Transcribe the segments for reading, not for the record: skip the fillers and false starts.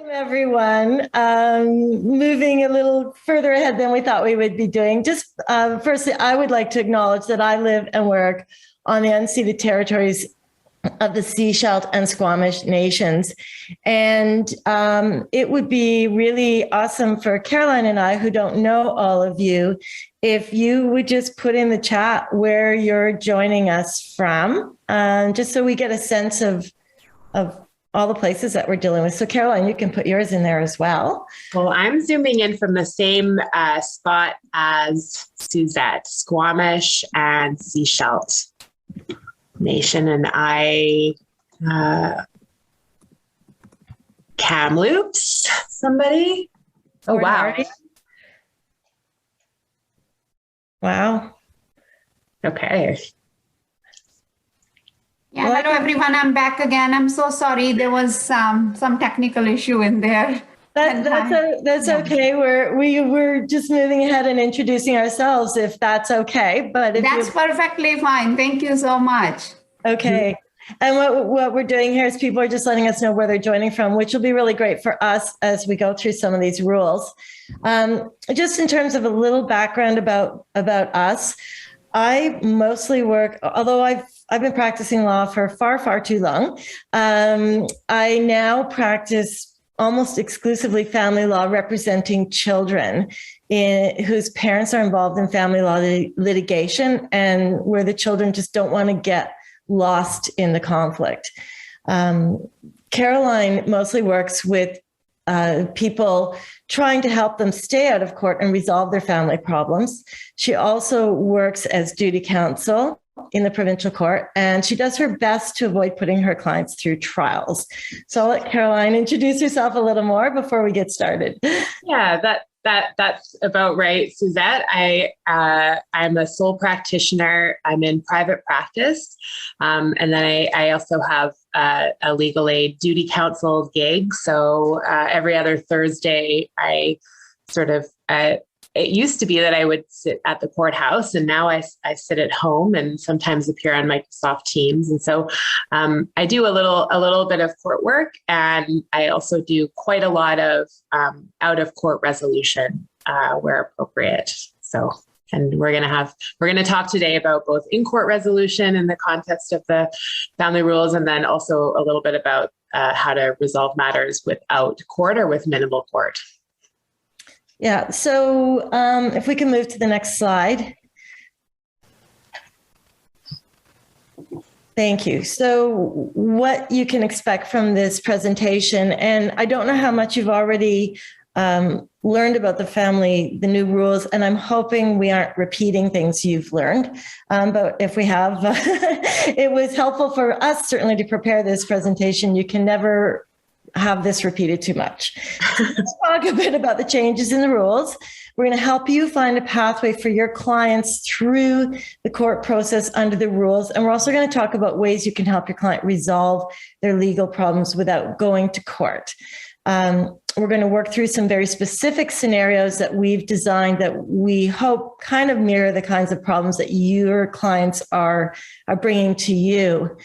Everyone. Moving a little further ahead than we thought we would be doing. Just firstly, I would like to acknowledge that I live and work on the unceded territories of the Sechelt and Squamish nations. And it would be really awesome for Caroline and I, who don't know all of you, if you would just put in the chat where you're joining us from, just so we get a sense of all the places that we're dealing with. So Caroline, you can put yours in there as well. Well, I'm zooming in from the same spot as Suzette, Squamish and Sechelt Nation, and I Kamloops, somebody. Oh, wow. Wow. Okay. Yeah, hello everyone. I'm back again. I'm so sorry. There was some technical issue in there. That's okay. We're just moving ahead and introducing ourselves, if that's okay. But that's perfectly fine. Thank you so much. Okay. And what we're doing here is people are just letting us know where they're joining from, which will be really great for us as we go through some of these rules. Just in terms of a little background about us, I mostly work, although I've been practicing law for far too long. I now practice almost exclusively family law, representing children whose parents are involved in family law litigation, and where the children just don't want to get lost in the conflict. Caroline mostly works with people trying to help them stay out of court and resolve their family problems. She also works as duty counsel in the provincial court, and she does her best to avoid putting her clients through trials. So I'll let Caroline introduce herself a little more before we get started. Yeah, that's about right, Suzette. I'm a sole practitioner. I'm in private practice, and then I also have a legal aid duty counsel gig. So every other Thursday, I sort of it used to be that I would sit at the courthouse, and now I sit at home and sometimes appear on Microsoft Teams. And so I do a little bit of court work, and I also do quite a lot of out of court resolution where appropriate. So, and we're going to talk today about both in court resolution in the context of the family rules, and then also a little bit about how to resolve matters without court or with minimal court. Yeah, so if we can move to the next slide. Thank you. So what you can expect from this presentation, and I don't know how much you've already learned about the new rules, and I'm hoping we aren't repeating things you've learned. But if we have, it was helpful for us certainly to prepare this presentation. You can never have this repeated too much. Let's talk a bit about the changes in the rules. We're going to help you find a pathway for your clients through the court process under the rules. And we're also going to talk about ways you can help your client resolve their legal problems without going to court. We're going to work through some very specific scenarios that we've designed that we hope kind of mirror the kinds of problems that your clients are bringing to you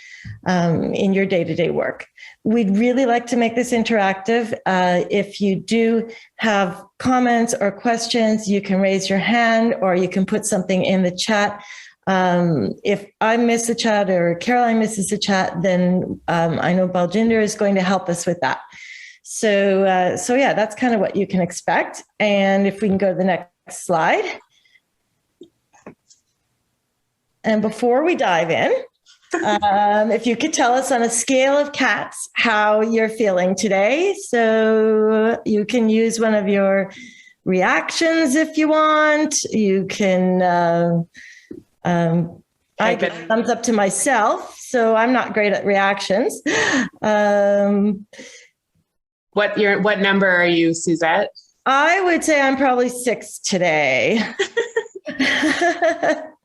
in your day-to-day work. We'd really like to make this interactive. If you do have comments or questions, you can raise your hand or you can put something in the chat. If I miss a chat or Caroline misses a chat, then I know Baljinder is going to help us with that. So yeah, that's kind of what you can expect. And if we can go to the next slide. And before we dive in, if you could tell us on a scale of cats how you're feeling today. So you can use one of your reactions if you want. You can, I give a thumbs up to myself, so I'm not great at reactions. What number are you, Suzette? I would say I'm probably 6 today.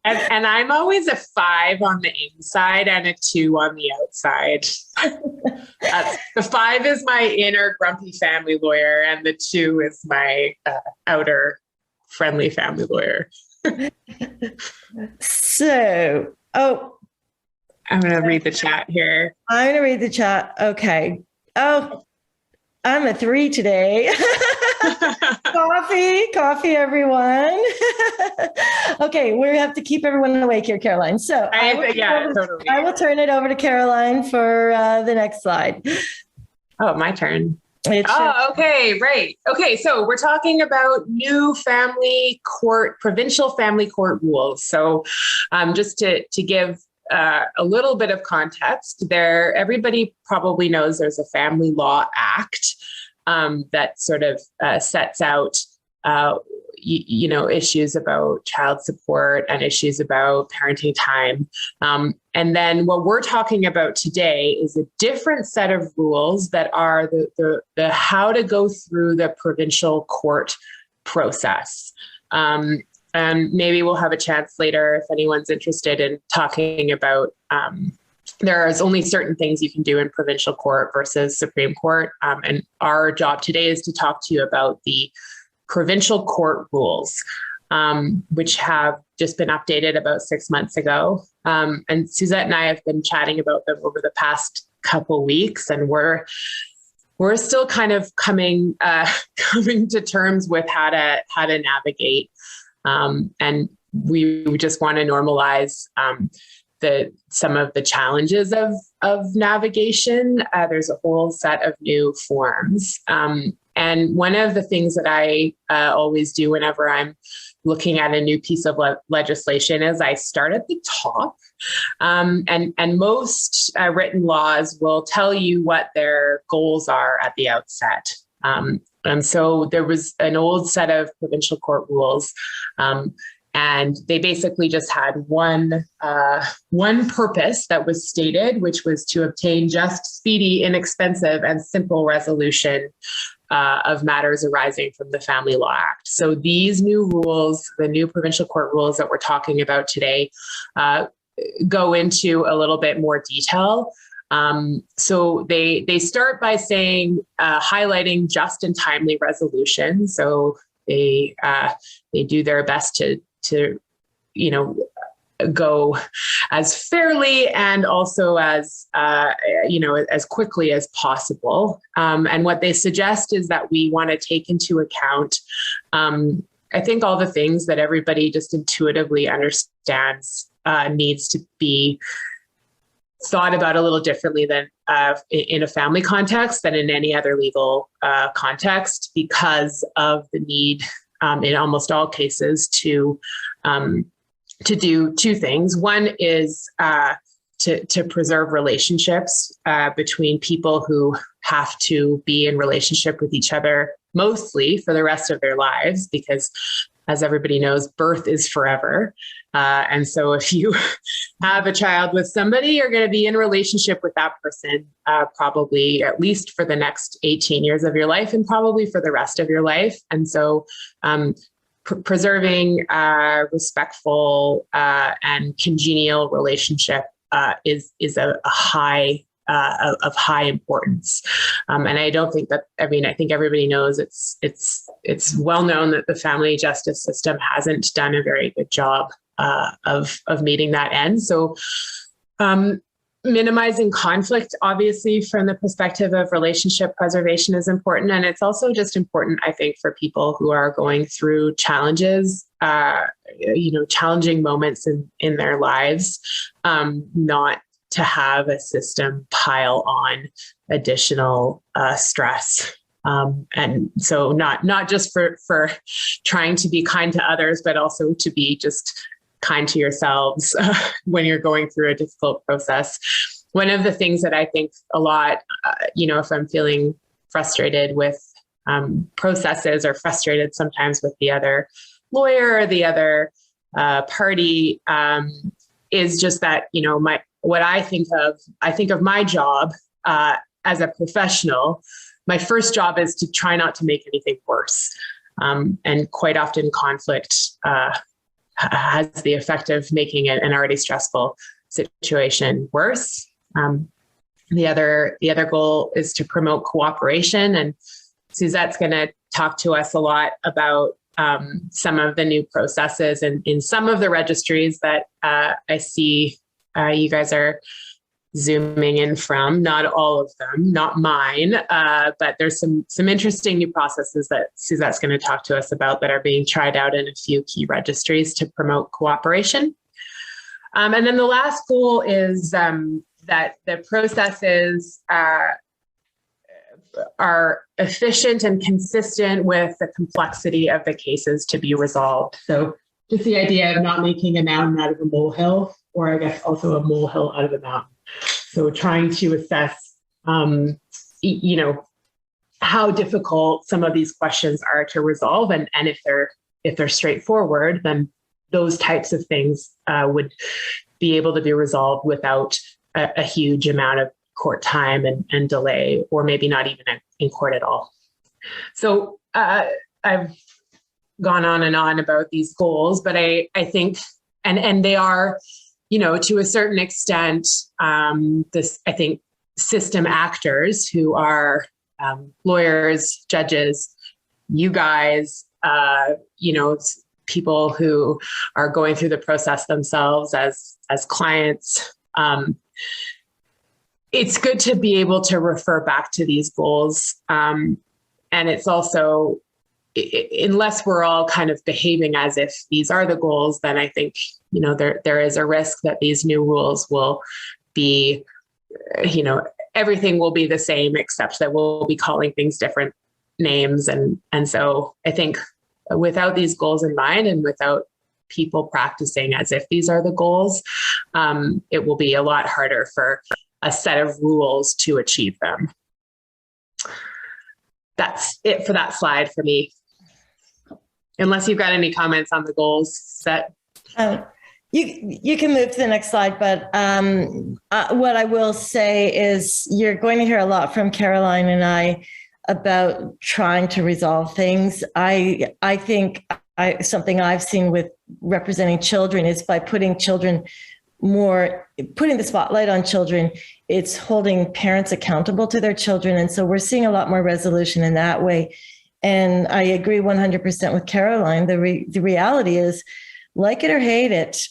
And I'm always a 5 on the inside and a 2 on the outside. The 5 is my inner grumpy family lawyer, and the 2 is my outer friendly family lawyer. So, I'm going to read the chat here. I'm going to read the chat. Okay. Oh, I'm a 3 today. Coffee, everyone. Okay, we have to keep everyone awake here, Caroline. So Totally. I will turn it over to Caroline for the next slide. Oh, my turn. Okay, right. Okay, so we're talking about new provincial family court rules. So just to give a little bit of context there, everybody probably knows there's a Family Law Act that sort of sets out issues about child support and issues about parenting time. And then what we're talking about today is a different set of rules that are the how to go through the provincial court process. And maybe we'll have a chance later if anyone's interested in talking about there's only certain things you can do in provincial court versus Supreme Court. And our job today is to talk to you about the provincial court rules, which have just been updated about 6 months ago. And Suzette and I have been chatting about them over the past couple weeks, and we're still kind of coming to terms with how to navigate. And we just want to normalize some of the challenges of navigation. There's a whole set of new forms. And one of the things that I always do whenever I'm looking at a new piece of legislation is I start at the top. And most written laws will tell you what their goals are at the outset. And so there was an old set of provincial court rules, and they basically just had one purpose that was stated, which was to obtain just, speedy, inexpensive, and simple resolution of matters arising from the Family Law Act. So these new rules, the new provincial court rules that we're talking about today, go into a little bit more detail. So they start by saying, highlighting just and timely resolution. So they do their best to go as fairly and also as quickly as possible. And what they suggest is that we want to take into account, I think, all the things that everybody just intuitively understands needs to be thought about a little differently than in a family context than in any other legal context, because of the need in almost all cases to do two things. One is to preserve relationships between people who have to be in relationship with each other mostly for the rest of their lives, because as everybody knows, birth is forever. And so if you have a child with somebody, you're going to be in relationship with that person probably at least for the next 18 years of your life and probably for the rest of your life. And so preserving respectful and congenial relationship is a high of high importance. And I don't think that, I think everybody knows it's well known that the family justice system hasn't done a very good job of meeting that end. So minimizing conflict, obviously, from the perspective of relationship preservation is important. And it's also just important, I think, for people who are going through challenges, challenging moments in their lives, not to have a system pile on additional stress. And so not just for trying to be kind to others, but also to be just kind to yourselves when you're going through a difficult process. One of the things that I think a lot, if I'm feeling frustrated with processes or frustrated sometimes with the other lawyer or the other party, is just that, what I think of my job as a professional. My first job is to try not to make anything worse. And quite often conflict has the effect of making it an already stressful situation worse. The other goal is to promote cooperation. And Suzette's going to talk to us a lot about some of the new processes and in some of the registries that I see you guys are zooming in from. Not all of them, not mine, but there's some interesting new processes that Suzette's going to talk to us about that are being tried out in a few key registries to promote cooperation. And then the last goal is that the processes are efficient and consistent with the complexity of the cases to be resolved. So just the idea of not making a mountain out of a molehill, or I guess also a molehill out of a mountain. So trying to assess, you know, how difficult some of these questions are to resolve, and if they're straightforward, then those types of things would be able to be resolved without a huge amount of court time and delay, or maybe not even in court at all. So I've gone on and on about these goals, but I think, and they are, you know, to a certain extent, I think system actors who are lawyers, judges, you guys, you know, people who are going through the process themselves as clients. It's good to be able to refer back to these goals. And it's also, unless we're all kind of behaving as if these are the goals, then I think, you know, there is a risk that these new rules will be, you know, everything will be the same, except that we'll be calling things different names. And so I think without these goals in mind, and without people practicing as if these are the goals, it will be a lot harder for a set of rules to achieve them. That's it for that slide for me. Unless you've got any comments on the goals set. You can move to the next slide, but what I will say is you're going to hear a lot from Caroline and I about trying to resolve things. I think something I've seen with representing children is by putting the spotlight on children, it's holding parents accountable to their children. And so we're seeing a lot more resolution in that way. And I agree 100% with Caroline. The reality is, like it or hate it,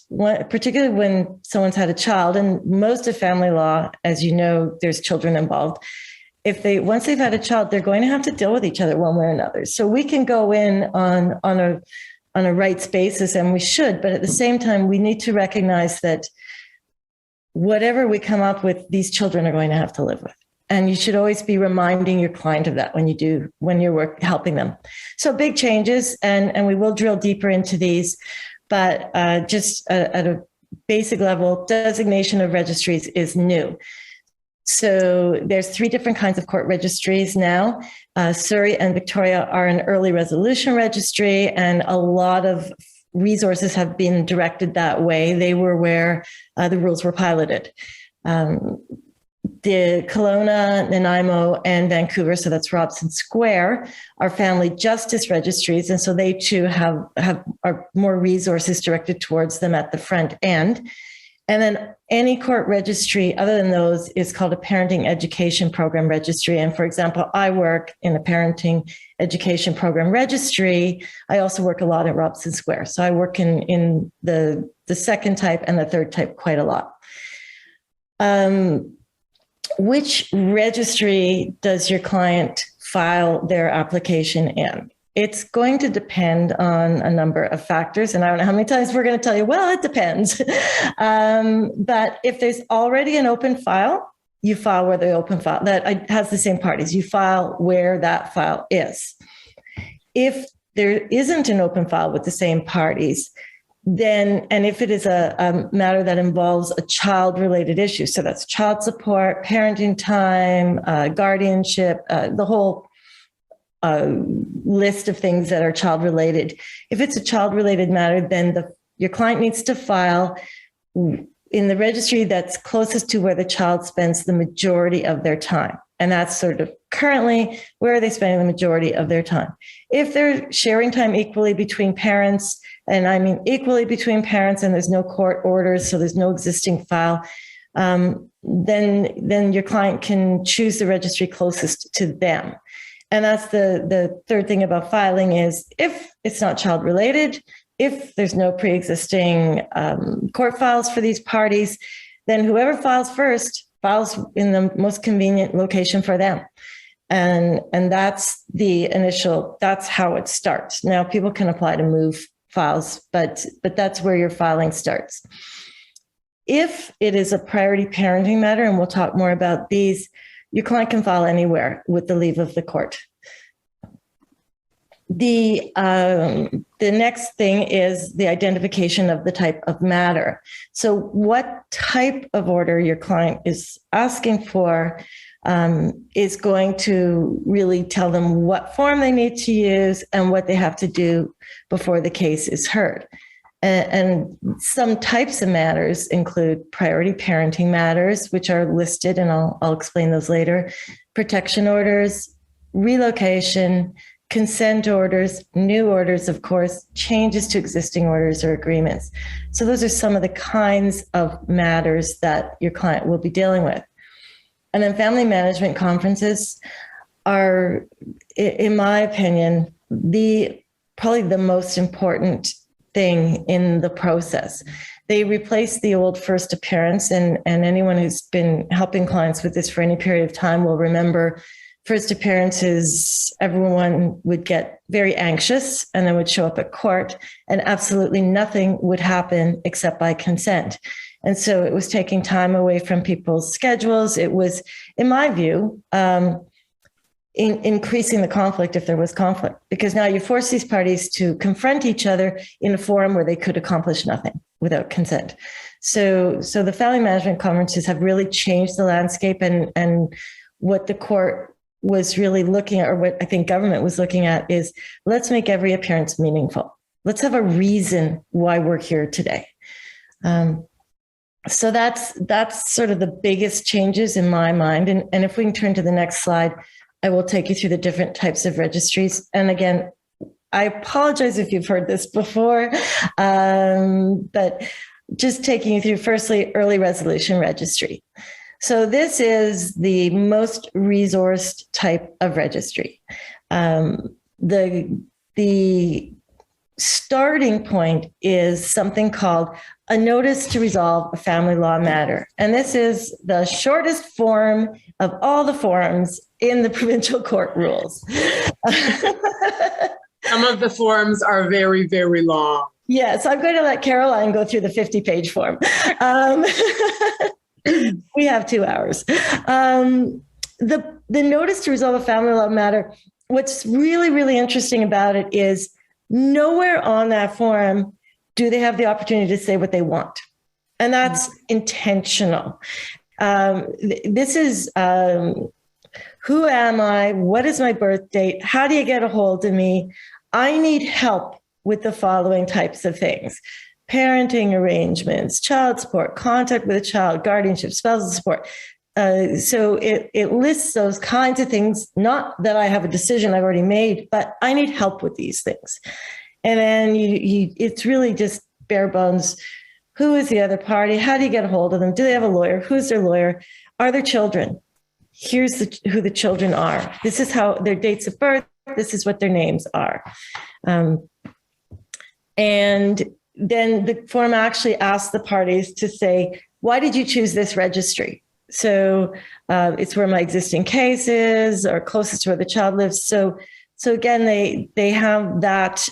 particularly when someone's had a child, and most of family law, as you know, there's children involved. Once they've had a child, they're going to have to deal with each other one way or another. So we can go in on a rights basis, and we should, but at the same time, we need to recognize that whatever we come up with, these children are going to have to live with. And you should always be reminding your client of that when you're helping them. So big changes, and we will drill deeper into these, but just at a basic level, designation of registries is new. So there's 3 different kinds of court registries now. Surrey and Victoria are an early resolution registry, and a lot of resources have been directed that way. They were where the rules were piloted. The Kelowna, Nanaimo, and Vancouver, so that's Robson Square, are family justice registries, and so they too are more resources directed towards them at the front end. And then any court registry other than those is called a parenting education program registry. And for example, I work in a parenting education program registry. I also work a lot at Robson Square. So I work in the second type and the third type quite a lot. Which registry does your client file their application in? It's going to depend on a number of factors. And I don't know how many times we're going to tell you, well, it depends. But if there's already an open file, you file where the open file that has the same parties. You file where that file is. If there isn't an open file with the same parties, then, and if it is a matter that involves a child-related issue, so that's child support, parenting time, guardianship, the whole list of things that are child-related. If it's a child-related matter, then your client needs to file in the registry that's closest to where the child spends the majority of their time. And that's sort of currently where are they spending the majority of their time. If they're sharing time equally between parents, and I mean equally between parents, and there's no court orders, so there's no existing file, then your client can choose the registry closest to them. And that's the third thing about filing is if it's not child related, if there's no pre-existing court files for these parties, then whoever files first files in the most convenient location for them. And that's that's how it starts. Now people can apply to move files, but that's where your filing starts. If it is a priority parenting matter, and we'll talk more about these, your client can file anywhere with the leave of the court. The next thing is the identification of the type of matter. So what type of order your client is asking for is going to really tell them what form they need to use and what they have to do before the case is heard. And some types of matters include priority parenting matters, which are listed, and I'll explain those later, protection orders, relocation, consent orders, new orders, of course, changes to existing orders or agreements. So those are some of the kinds of matters that your client will be dealing with. And then family management conferences are, in my opinion, probably the most important thing in the process. They replace the old first appearance, and anyone who's been helping clients with this for any period of time will remember first appearances, everyone would get very anxious and then would show up at court, and absolutely nothing would happen except by consent. And so it was taking time away from people's schedules. It was, in my view, increasing the conflict if there was conflict, because now you force these parties to confront each other in a forum where they could accomplish nothing without consent. So the family management conferences have really changed the landscape, and what the court was really looking at, or what I think government was looking at, is let's make every appearance meaningful. Let's have a reason why we're here today. So that's sort of the biggest changes in my mind. And if we can turn to the next slide, I will take you through the different types of registries. And again, I apologize if you've heard this before, but just taking you through, firstly, early resolution registry. So this is the most resourced type of registry. The starting point is something called a notice to resolve a family law matter. And this is the shortest form of all the forms in the provincial court rules. Some of the forms are very, very long. Yes, I'm going to let Caroline go through the 50-page form. We have 2 hours. The notice to resolve a family law matter, what's really, really interesting about it is nowhere on that form do they have the opportunity to say what they want. And that's intentional. This is who am I? What is my birth date? How do you get a hold of me? I need help with the following types of things: parenting arrangements, child support, contact with a child, guardianship, spousal support. So it lists those kinds of things, not that I have a decision I've already made, but I need help with these things. And then it's really just bare bones. Who is the other party? How do you get a hold of them? Do they have a lawyer? Who's their lawyer? Are there children? Here's who the children are. This is how their dates of birth. This is what their names are. And then the form actually asks the parties to say, why did you choose this registry? So it's where my existing case is, or closest to where the child lives. So again, they have that.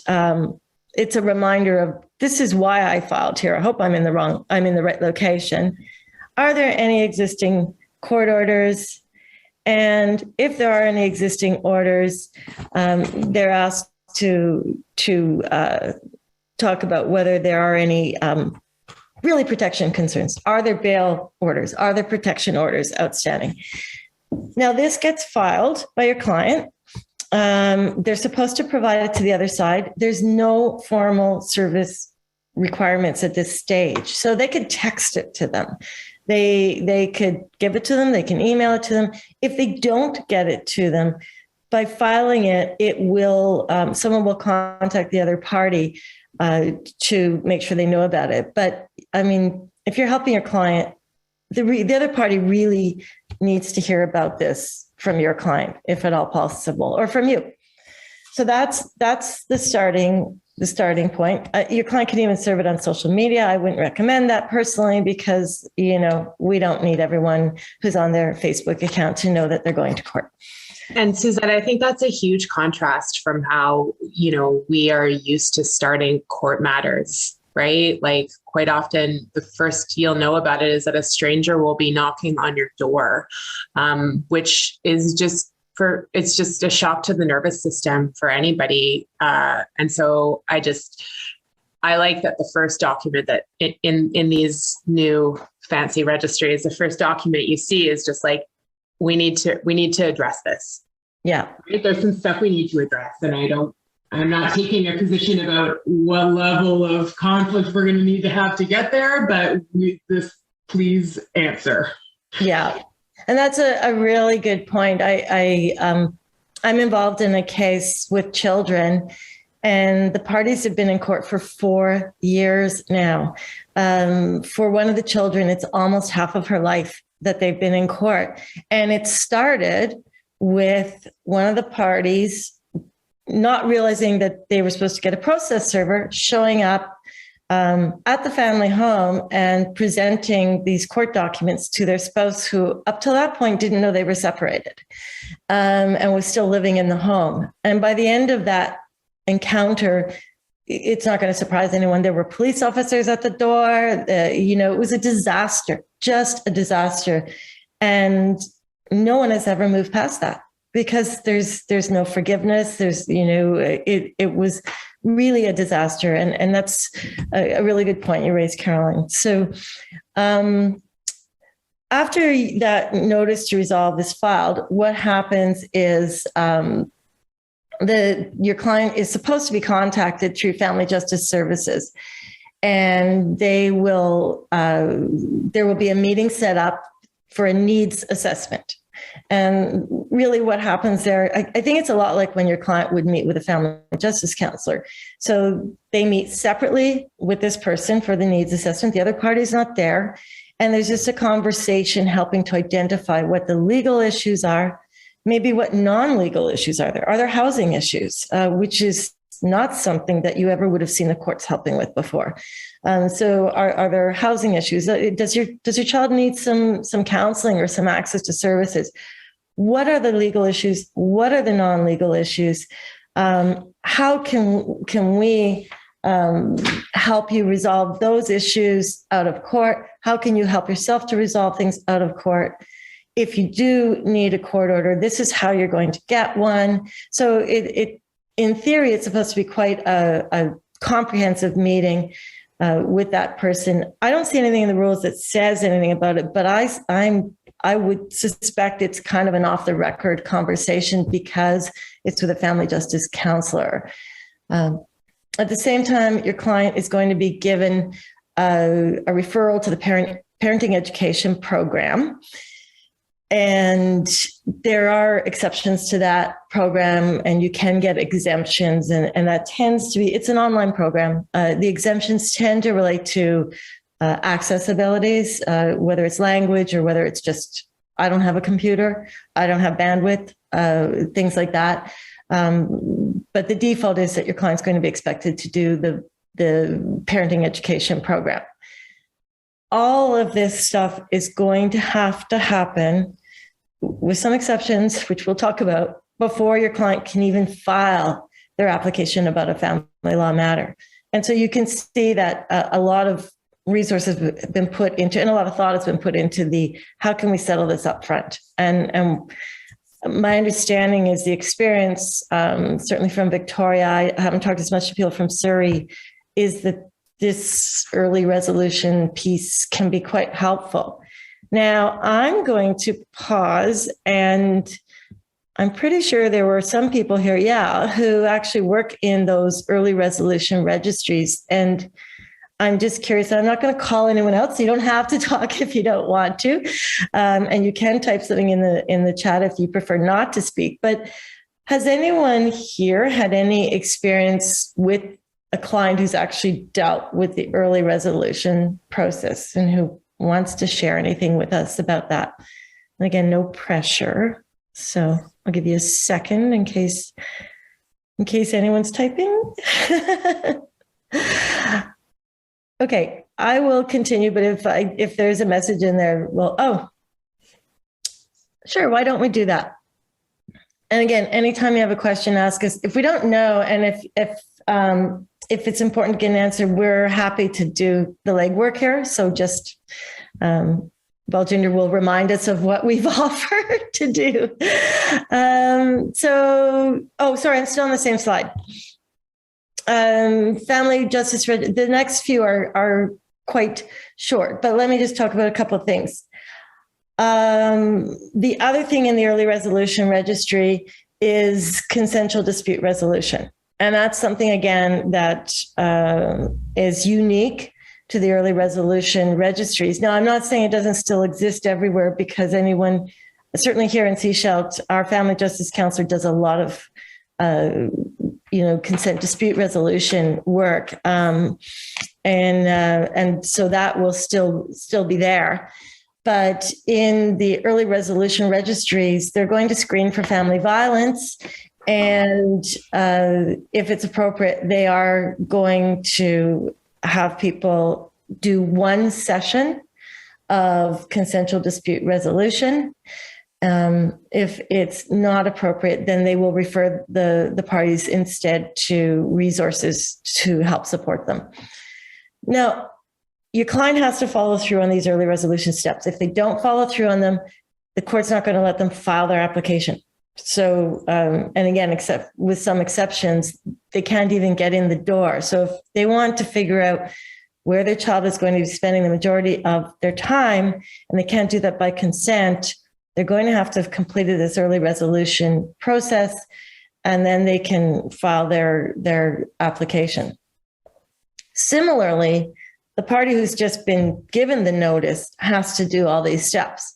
It's a reminder of, this is why I filed here. I hope I'm in the right location. Are there any existing court orders? And if there are any existing orders, they're asked to talk about whether there are any really protection concerns. Are there bail orders? Are there protection orders outstanding? Now, this gets filed by your client. They're supposed to provide it to the other side. There's no formal service requirements at this stage. So they could text it to them. They could give it to them. They can email it to them. If they don't get it to them, by filing it, someone will contact the other party to make sure they know about it. But I mean, if you're helping your client, the other party really needs to hear about this from your client, if at all possible, or from you. So that's the starting point. Your client can even serve it on social media. I wouldn't recommend that personally because, we don't need everyone who's on their Facebook account to know that they're going to court. And Suzette, I think that's a huge contrast from how, we are used to starting court matters, right? Like quite often the first you'll know about it is that a stranger will be knocking on your door, which is it's just a shock to the nervous system for anybody. And so I like that the first document that in these new fancy registries, the first document you see is just like, we need to address this. Yeah. Right? There's some stuff we need to address. And I'm not taking a position about what level of conflict we're going to need to have to get there, but please answer. Yeah. And that's a really good point. I'm involved in a case with children, and the parties have been in court for 4 years now. For one of the children, it's almost half of her life that they've been in court. And it started with one of the parties not realizing that they were supposed to get a process server, showing up at the family home and presenting these court documents to their spouse, who up till that point didn't know they were separated, and was still living in the home. And by the end of that encounter, it's not going to surprise anyone, there were police officers at the door. It was a disaster, just a disaster. And no one has ever moved past that because there's no forgiveness. It was really a disaster. And that's a really good point you raised, Caroline. So after that notice to resolve is filed, what happens is your client is supposed to be contacted through Family Justice Services, and there will be a meeting set up for a needs assessment. And really what happens there, I think it's a lot like when your client would meet with a family justice counselor. So they meet separately with this person for the needs assessment. The other party is not there. And there's just a conversation helping to identify what the legal issues are, maybe what non-legal issues are there. Are there housing issues, which is not something that you ever would have seen the courts helping with before. So are there housing issues? Does your child need some counseling or some access to services? What are the legal issues? What are the non-legal issues? How can we help you resolve those issues out of court? How can you help yourself to resolve things out of court? If you do need a court order, this is how you're going to get one. So in theory, it's supposed to be quite a comprehensive meeting with that person. I don't see anything in the rules that says anything about it, but I would suspect it's kind of an off-the-record conversation because it's with a family justice counselor. At the same time, your client is going to be given a referral to the parenting education program. And there are exceptions to that program, and you can get exemptions, and that tends to be, it's an online program. The exemptions tend to relate to access abilities, whether it's language or whether it's just, I don't have a computer, I don't have bandwidth, things like that. But the default is that your client's going to be expected to do the parenting education program. All of this stuff is going to have to happen, with some exceptions, which we'll talk about, before your client can even file their application about a family law matter. And so you can see that a lot of resources have been put into, and a lot of thought has been put into how can we settle this up front? And my understanding is the experience, certainly from Victoria, I haven't talked as much to people from Surrey, is that this early resolution piece can be quite helpful. Now, I'm going to pause, and I'm pretty sure there were some people here, who actually work in those early resolution registries. And I'm just curious, I'm not going to call anyone else. You don't have to talk if you don't want to. And you can type something in the chat if you prefer not to speak. But has anyone here had any experience with a client who's actually dealt with the early resolution process and who wants to share anything with us about that? And again, no pressure. So I'll give you a second in case in case anyone's typing. Okay, I will continue, but if there's a message in there, well, sure, why don't we do that? And again, anytime you have a question, ask us. If we don't know, and if it's important to get an answer, we're happy to do the legwork here. So just, Junior will remind us of what we've offered to do. Sorry, I'm still on the same slide. Family justice, the next few are quite short, but let me just talk about a couple of things. The other thing in the early resolution registry is consensual dispute resolution. And that's something, again, that is unique to the early resolution registries. Now, I'm not saying it doesn't still exist everywhere, because anyone, certainly here in Sechelt, our family justice counselor does a lot of, consent dispute resolution work. And so that will still be there. But in the early resolution registries, they're going to screen for family violence. And if it's appropriate, they are going to have people do one session of consensual dispute resolution. If it's not appropriate, then they will refer the parties instead to resources to help support them. Now, your client has to follow through on these early resolution steps. If they don't follow through on them, the court's not going to let them file their application. So, and again, except with some exceptions, they can't even get in the door. So if they want to figure out where their child is going to be spending the majority of their time, and they can't do that by consent, they're going to have completed this early resolution process, and then they can file their application. Similarly, the party who's just been given the notice has to do all these steps.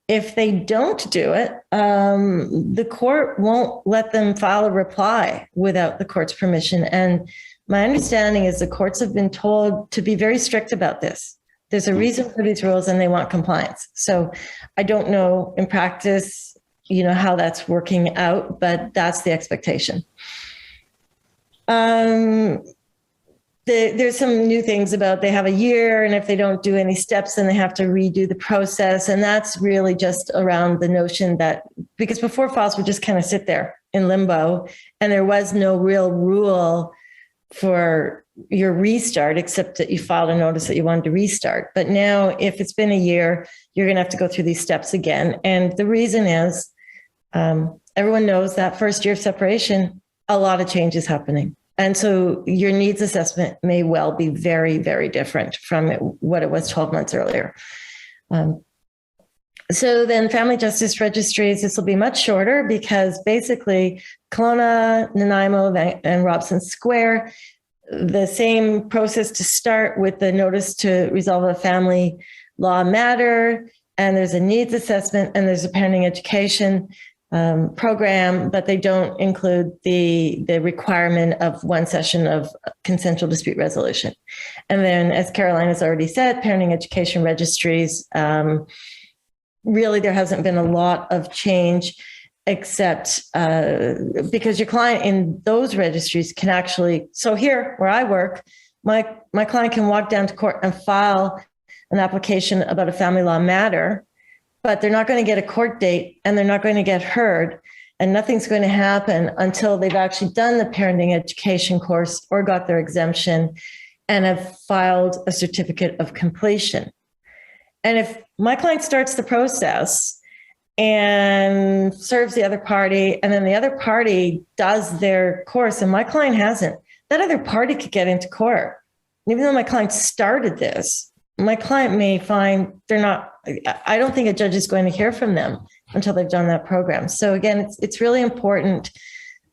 If they don't do it, the court won't let them file a reply without the court's permission. And my understanding is the courts have been told to be very strict about this. There's a reason for these rules, and they want compliance. So I don't know in practice, how that's working out, but that's the expectation. There's some new things about they have a year, and if they don't do any steps, then they have to redo the process. And that's really just around the notion that, because before, files would just kind of sit there in limbo, and there was no real rule for your restart, except that you filed a notice that you wanted to restart. But now, if it's been a year, you're going to have to go through these steps again. And the reason is, everyone knows that first year of separation, a lot of change is happening. And so your needs assessment may well be very, very different from what it was 12 months earlier. So then family justice registries, this will be much shorter, because basically Kelowna, Nanaimo, and Robson Square, the same process to start with the notice to resolve a family law matter, and there's a needs assessment, and there's a parenting education program, but they don't include the requirement of one session of consensual dispute resolution. And then, as Caroline has already said, parenting education registries, really there hasn't been a lot of change, except because your client in those registries can actually, so here where I work, my client can walk down to court and file an application about a family law matter, but they're not going to get a court date, and they're not going to get heard, and nothing's going to happen until they've actually done the parenting education course or got their exemption and have filed a certificate of completion. And if my client starts the process and serves the other party, and then the other party does their course, and my client hasn't, that other party could get into court. And even though my client started this, my client may find I don't think a judge is going to hear from them until they've done that program. So again, it's really important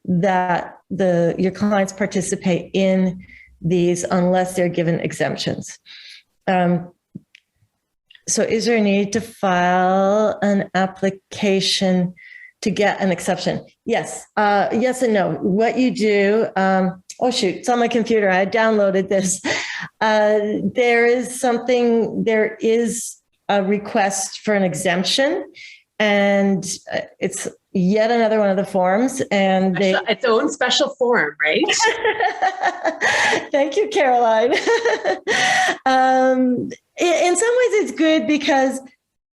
that your clients participate in these unless they're given exemptions. So is there a need to file an application to get an exception? Yes. Yes and no. What you do, oh shoot, it's on my computer. I downloaded this. There is a request for an exemption, and it's, yet another one of the forms, and its own special form, right? Thank you, Caroline. In some ways, it's good because,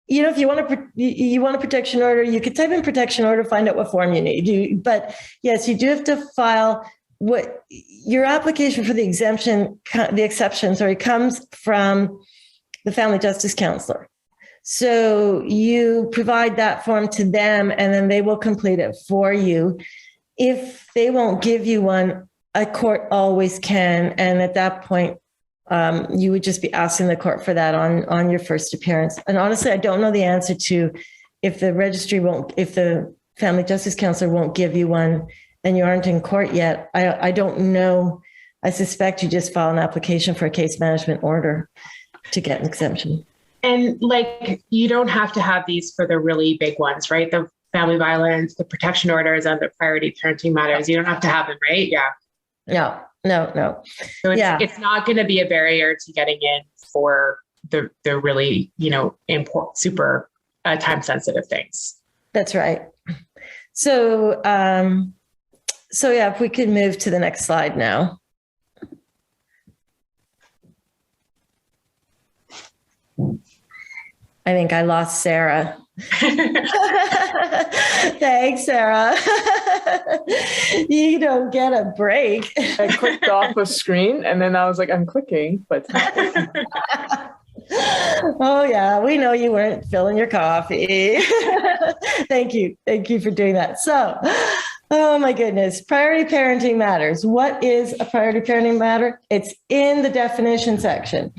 you know, if you want a protection order, you could type in protection order, find out what form you need. But yes, you do have to file what your application for the exception, comes from the family justice counselor. So you provide that form to them, and then they will complete it for you. If they won't give you one, a court always can. And at that point, you would just be asking the court for that on your first appearance. And honestly, I don't know the answer to if the family justice counselor won't give you one and you aren't in court yet. I don't know. I suspect you just file an application for a case management order to get an exemption. And like, you don't have to have these for the really big ones, right? The family violence, the protection orders, and the priority parenting matters. You don't have to have them, right? Yeah. No. So it's not going to be a barrier to getting in for the really, important, super time sensitive things. That's right. So, if we could move to the next slide now. I think I lost Sarah. Thanks, Sarah. You don't get a break. I clicked off a screen and then I was like, I'm clicking, but it's not working. Oh, yeah, we know you weren't filling your coffee. Thank you. Thank you for doing that. So, oh my goodness, priority parenting matters. What is a priority parenting matter? It's in the definition section.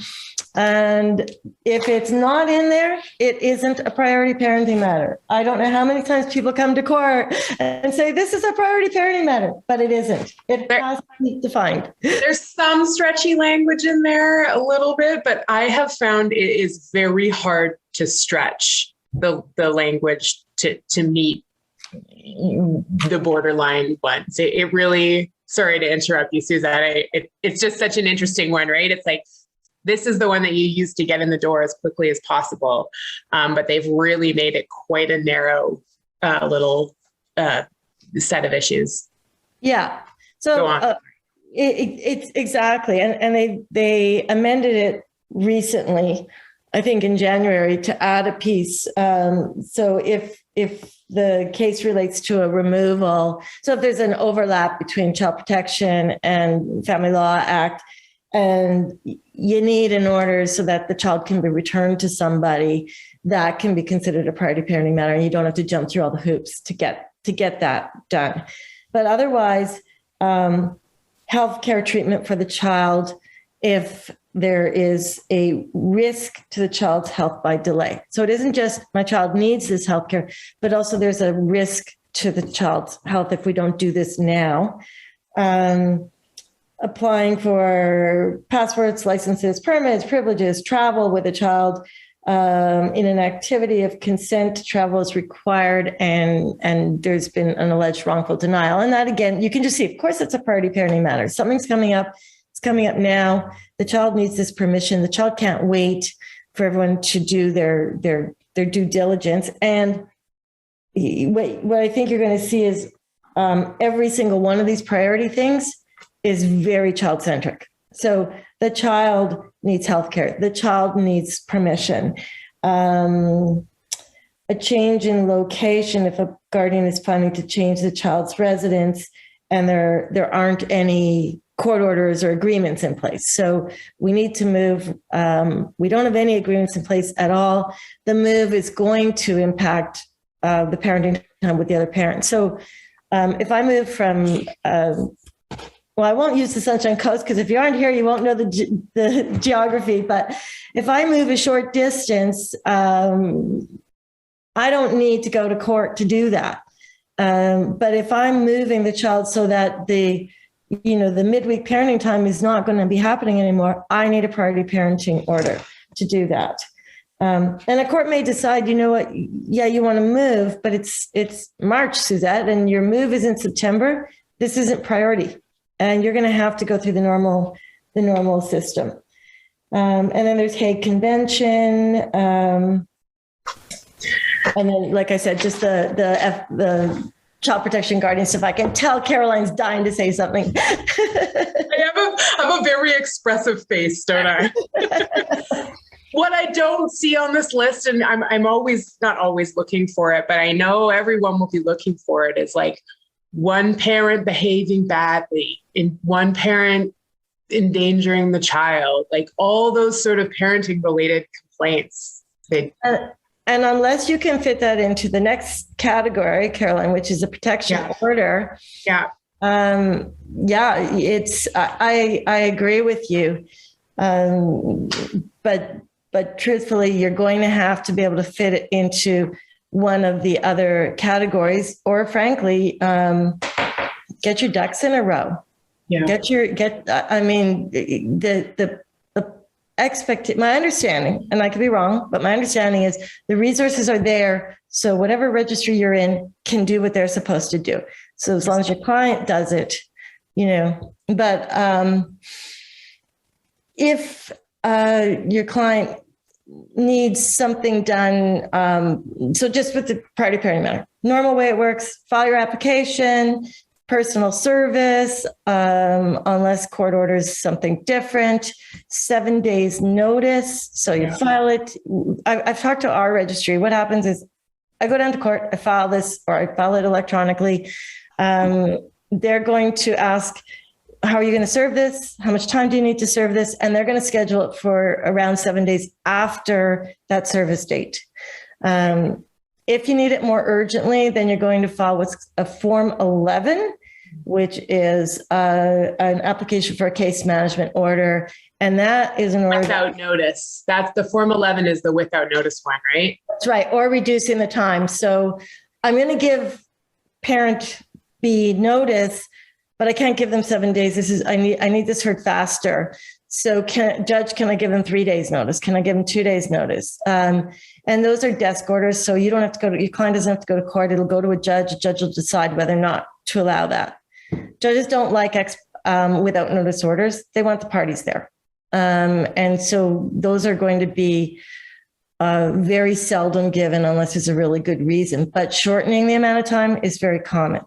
And if it's not in there, it isn't a priority parenting matter. I don't know how many times people come to court and say, this is a priority parenting matter, but it isn't. It has to be defined. There's some stretchy language in there a little bit, but I have found it is very hard to stretch the language to meet the borderline ones. It really, sorry to interrupt you, Suzette. It's just such an interesting one, right? It's like, this is the one that you use to get in the door as quickly as possible. But they've really made it quite a narrow little set of issues. Yeah. So it's exactly. And they amended it recently, I think in January, to add a piece. So if the case relates to a removal, so if there's an overlap between Child Protection and Family Law Act, and you need an order so that the child can be returned to somebody, that can be considered a priority parenting matter, and you don't have to jump through all the hoops to get that done. But otherwise, healthcare treatment for the child if there is a risk to the child's health by delay. So it isn't just my child needs this healthcare, but also there's a risk to the child's health if we don't do this now. Applying for passports, licenses, permits, privileges, travel with a child in an activity of consent to travel is required, and there's been an alleged wrongful denial. And that, again, you can just see, of course, it's a priority parenting matter. Something's coming up. It's coming up now. The child needs this permission. The child can't wait for everyone to do their due diligence. And what I think you're going to see is every single one of these priority things is very child-centric. So the child needs healthcare. The child needs permission. A change in location, if a guardian is planning to change the child's residence and there aren't any court orders or agreements in place. So we need to move. We don't have any agreements in place at all. The move is going to impact the parenting time with the other parent. So if I move from well, I won't use the Sunshine Coast because if you aren't here, you won't know the geography. But if I move a short distance, I don't need to go to court to do that. But if I'm moving the child so that the midweek parenting time is not going to be happening anymore, I need a priority parenting order to do that. And a court may decide, you know what, yeah, you want to move, but it's March, Suzette, and your move is in September. This isn't priority. And you're going to have to go through the normal system. And then there's Hague Convention. And then, like I said, just the child protection guardian stuff. I can tell Caroline's dying to say something. I have a very expressive face, don't I? What I don't see on this list, and I'm always not always looking for it, but I know everyone will be looking for it, is like one parent behaving badly, and one parent endangering the child, like all those sort of parenting related complaints. And unless you can fit that into the next category, Caroline, which is a protection order. Yeah. It's, I agree with you. But truthfully, you're going to have to be able to fit it into one of the other categories, or frankly, get your ducks in a row. Yeah. My understanding, and I could be wrong, but my understanding is the resources are there. So whatever registry you're in can do what they're supposed to do. So as long as your client does it, but if your client needs something done, so just with the priority parenting matter, normal way it works, file your application, personal service, unless court orders something different, 7 days notice. So you file it. I've talked to our registry. What happens is I go down to court, I file this, or I file it electronically. They're going to ask, how are you going to serve this? How much time do you need to serve this? And they're going to schedule it for around 7 days after that service date. If you need it more urgently, then you're going to file what's a Form 11, which is an application for a case management order. And that is an order without notice. That's the Form 11 is the without notice one, right? That's right. Or reducing the time. So I'm going to give parent B notice, but I can't give them 7 days. I need this heard faster. So judge, can I give them 3 days notice? Can I give them 2 days notice? And those are desk orders. So you don't have to your client doesn't have to go to court. It'll go to a judge. A judge will decide whether or not to allow that. Judges don't like without notice orders. They want the parties there. And so those are going to be very seldom given unless there's a really good reason. But shortening the amount of time is very common.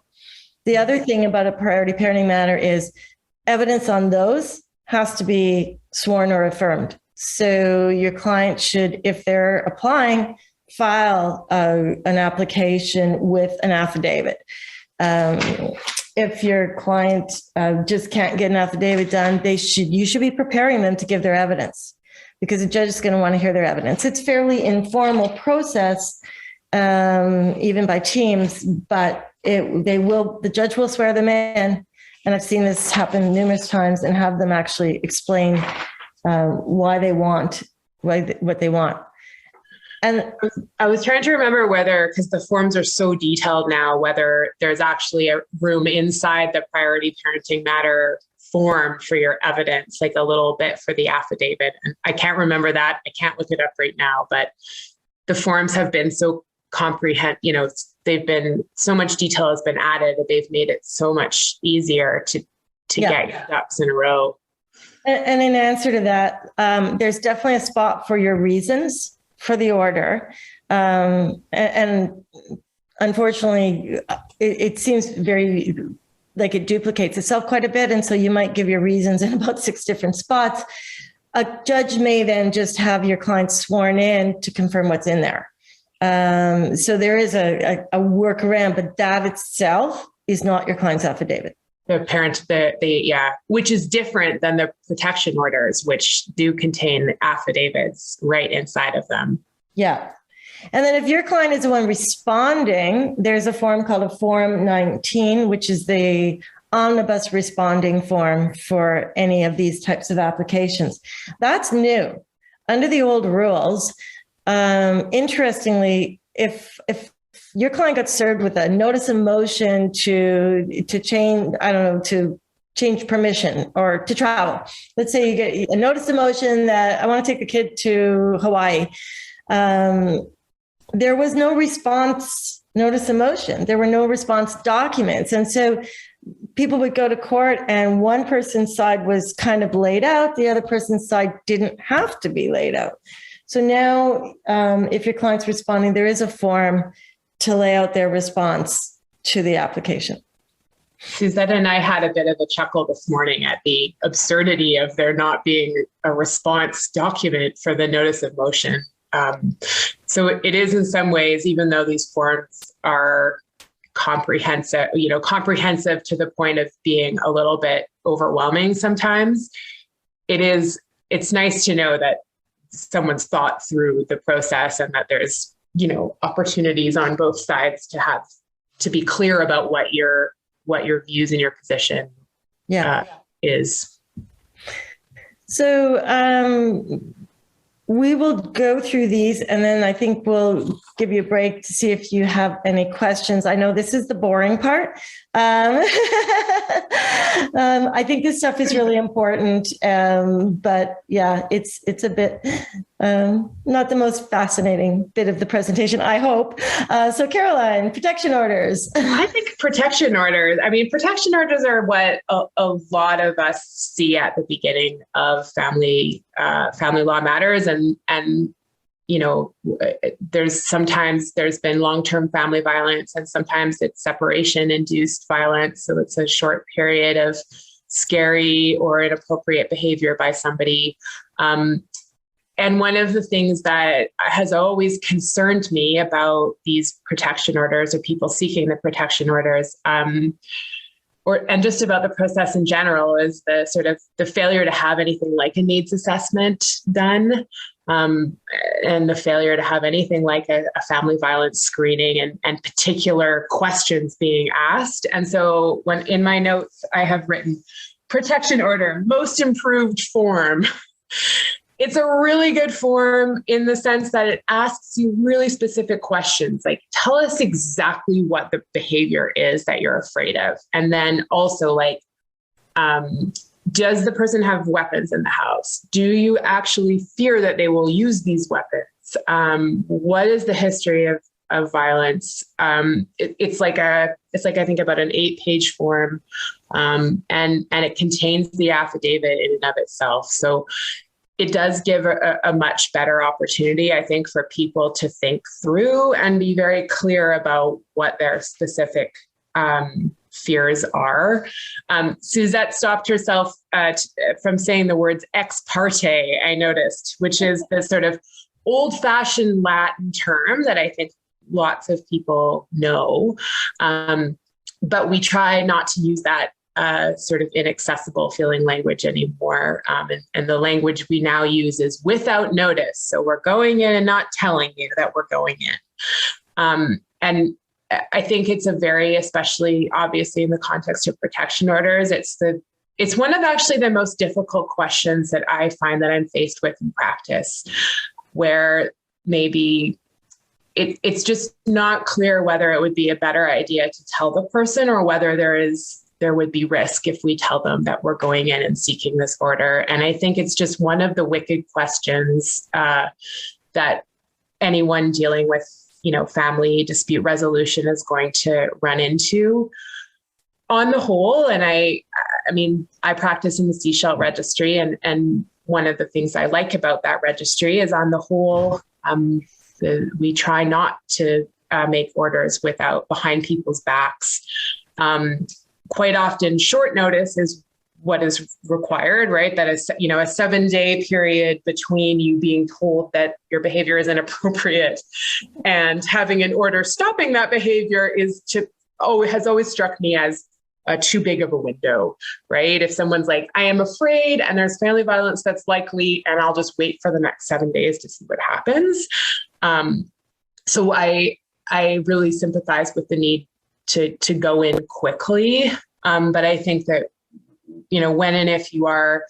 The other thing about a priority parenting matter is evidence on those has to be sworn or affirmed. So your client should, if they're applying, file an application with an affidavit. If your client just can't get an affidavit done, you should be preparing them to give their evidence, because the judge is going to want to hear their evidence. It's fairly informal process, even by teams, but the judge will swear them in. And I've seen this happen numerous times, and have them actually explain what they want. And I was trying to remember whether, because the forms are so detailed now, whether there's actually a room inside the priority parenting matter form for your evidence, like a little bit for the affidavit. And I can't remember that. I can't look it up right now, but the forms have been so they've been so much detail has been added that they've made it so much eeasier to get your ducks in a row. And in answer to that, there's definitely a spot for your reasons for the order. And unfortunately, it seems very like it duplicates itself quite a bit. And so you might give your reasons in about 6 different spots. A judge may then just have your client sworn in to confirm what's in there. So there is a workaround, but that itself is not your client's affidavit. The parent, which is different than the protection orders, which do contain affidavits right inside of them. Yeah. And then if your client is the one responding, there's a form called a Form 19, which is the omnibus responding form for any of these types of applications. That's new. Under the old rules, interestingly, if your client got served with a notice of motion to change permission or to travel. Let's say you get a notice of motion that I want to take the kid to Hawaii. There was no response notice of motion. There were no response documents. And so people would go to court and one person's side was kind of laid out. The other person's side didn't have to be laid out. So now, if your client's responding, there is a form to lay out their response to the application. Suzette and I had a bit of a chuckle this morning at the absurdity of there not being a response document for the notice of motion. So it is in some ways, even though these forms are comprehensive to the point of being a little bit overwhelming sometimes, it's nice to know that someone's thought through the process and that there's, opportunities on both sides to be clear about what your views and your position is. So we will go through these, and then I think we'll give you a break to see if you have any questions. I know this is the boring part. I think this stuff is really important, but yeah, it's a bit not the most fascinating bit of the presentation, I hope. So Caroline, protection orders. I think protection orders are what a lot of us see at the beginning of family law matters. And there's been long-term family violence, and sometimes it's separation-induced violence. So it's a short period of scary or inappropriate behavior by somebody. And one of the things that has always concerned me about these protection orders, or people seeking the protection orders, and just about the process in general, is the sort of the failure to have anything like a needs assessment done, and the failure to have anything like a family violence screening and particular questions being asked. And so when in my notes, I have written protection order, most improved form. It's a really good form in the sense that it asks you really specific questions, like tell us exactly what the behavior is that you're afraid of. And then also like, does the person have weapons in the house? Do you actually fear that they will use these weapons? What is the history of violence? It's like I think about an 8-page form, and it contains the affidavit in and of itself. So it does give a much better opportunity, I think, for people to think through and be very clear about what their specific fears are. Suzette stopped herself from saying the words ex parte, I noticed, which is the sort of old-fashioned Latin term that I think lots of people know. But we try not to use that sort of inaccessible feeling language anymore. And the language we now use is without notice. So we're going in and not telling you that we're going in. And I think it's especially obviously in the context of protection orders, it's one of actually the most difficult questions that I find that I'm faced with in practice, where maybe it's just not clear whether it would be a better idea to tell the person or whether there would be risk if we tell them that we're going in and seeking this order. And I think it's just one of the wicked questions that anyone dealing with, family dispute resolution is going to run into. On the whole, and I practice in the Seashell Registry, and one of the things I like about that registry is, on the whole, we try not to make orders behind people's backs. Quite often, short notice is what is required, right? That is, a 7-day period between you being told that your behavior is inappropriate and having an order stopping that behavior has always struck me as too big of a window, right? If someone's like, I am afraid and there's family violence that's likely, and I'll just wait for the next 7 days to see what happens. So I really sympathize with the need to go in quickly. But I think that, when and if you are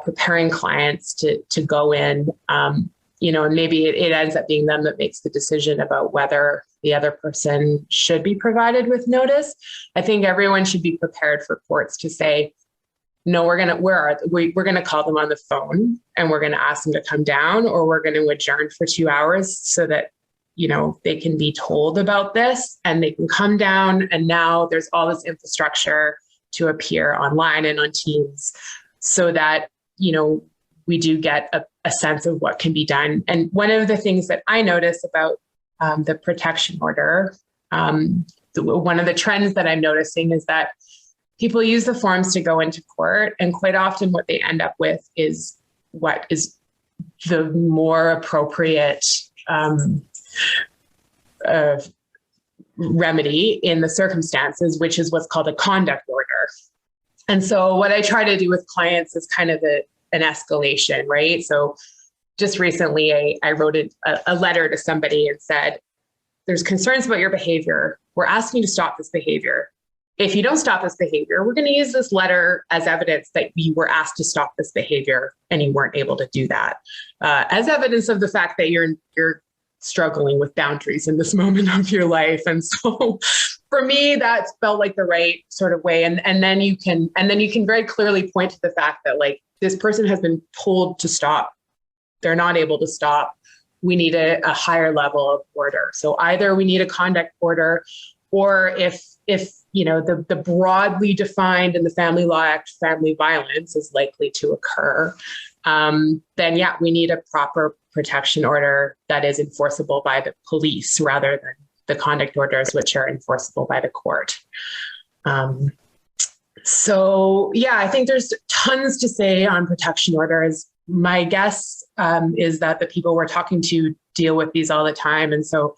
preparing clients to go in, and maybe it ends up being them that makes the decision about whether the other person should be provided with notice. I think everyone should be prepared for courts to say, no, we're going to call them on the phone and we're going to ask them to come down, or we're going to adjourn for 2 hours so that, they can be told about this and they can come down. And now there's all this infrastructure to appear online and on Teams so that, we do get a sense of what can be done. And one of the things that I notice about the protection order, one of the trends that I'm noticing is that people use the forms to go into court, and quite often what they end up with is what is the more appropriate remedy in the circumstances, which is what's called a conduct order. And so what I try to do with clients is kind of an escalation, right? So just recently, I wrote a letter to somebody and said, there's concerns about your behavior. We're asking you to stop this behavior. If you don't stop this behavior, we're going to use this letter as evidence that you were asked to stop this behavior and you weren't able to do that, as evidence of the fact that you're struggling with boundaries in this moment of your life. And so for me, that felt like the right sort of way. And then you can very clearly point to the fact that like this person has been told to stop. They're not able to stop. We need a higher level of order. So either we need a conduct order, or if the broadly defined in the Family Law Act, family violence is likely to occur, then yeah, we need a proper protection order that is enforceable by the police rather than the conduct orders, which are enforceable by the court. So yeah, I think there's tons to say on protection orders. My guess is that the people we're talking to deal with these all the time. And so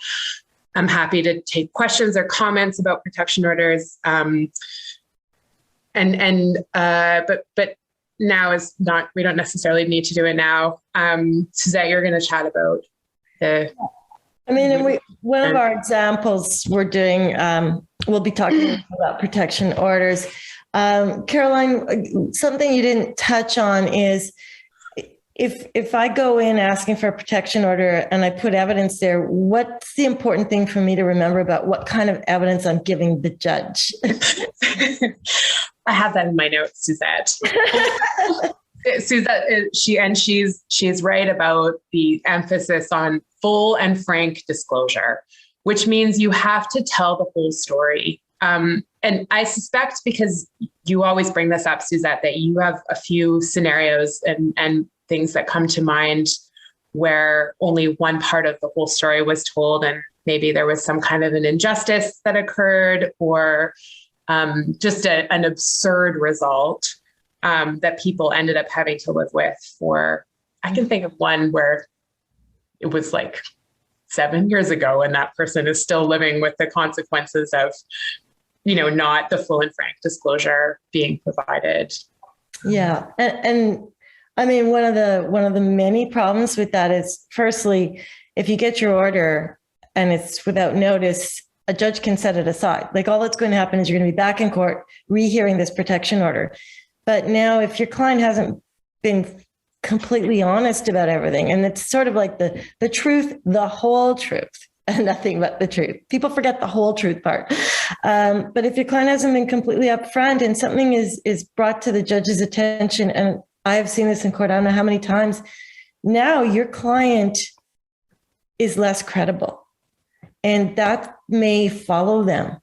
I'm happy to take questions or comments about protection orders. But now is not, we don't necessarily need to do it now. Suzette, you're going to chat about one of our examples we're doing, we'll be talking about protection orders. Caroline, something you didn't touch on is if I go in asking for a protection order and I put evidence there, what's the important thing for me to remember about what kind of evidence I'm giving the judge? I have that in my notes, Suzette. Suzette, she's right about the emphasis on full and frank disclosure, which means you have to tell the whole story. And I suspect, because you always bring this up, Suzette, that you have a few scenarios and things that come to mind where only one part of the whole story was told, and maybe there was some kind of an injustice that occurred, or just an absurd result that people ended up having to live with for, I can think of one where it was like 7 years ago, and that person is still living with the consequences of, not the full and frank disclosure being provided. Yeah. And I mean, one of the many problems with that is, firstly, if you get your order and it's without notice, a judge can set it aside. Like, all that's going to happen is you're going to be back in court rehearing this protection order. But now if your client hasn't been completely honest about everything, and it's sort of like the truth, the whole truth, and nothing but the truth. People forget the whole truth part. But if your client hasn't been completely upfront and something is brought to the judge's attention, and I have seen this in court, I don't know how many times, now your client is less credible, and that may follow them.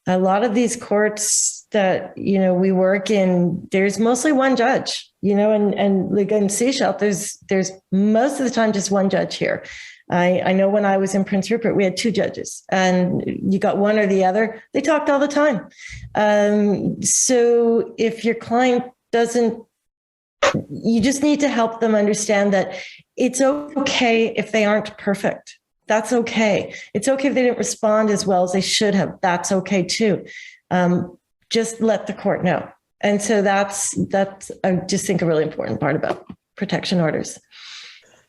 A lot of these courts that, we work in, there's mostly one judge, and like in Seychelles, there's most of the time just one judge here. I know when I was in Prince Rupert, we had two judges, and you got one or the other. They talked all the time. So if your client doesn't, you just need to help them understand that it's okay if they aren't perfect. That's okay. It's okay if they didn't respond as well as they should have. That's okay too. Just let the court know. And so that's I just think a really important part about protection orders.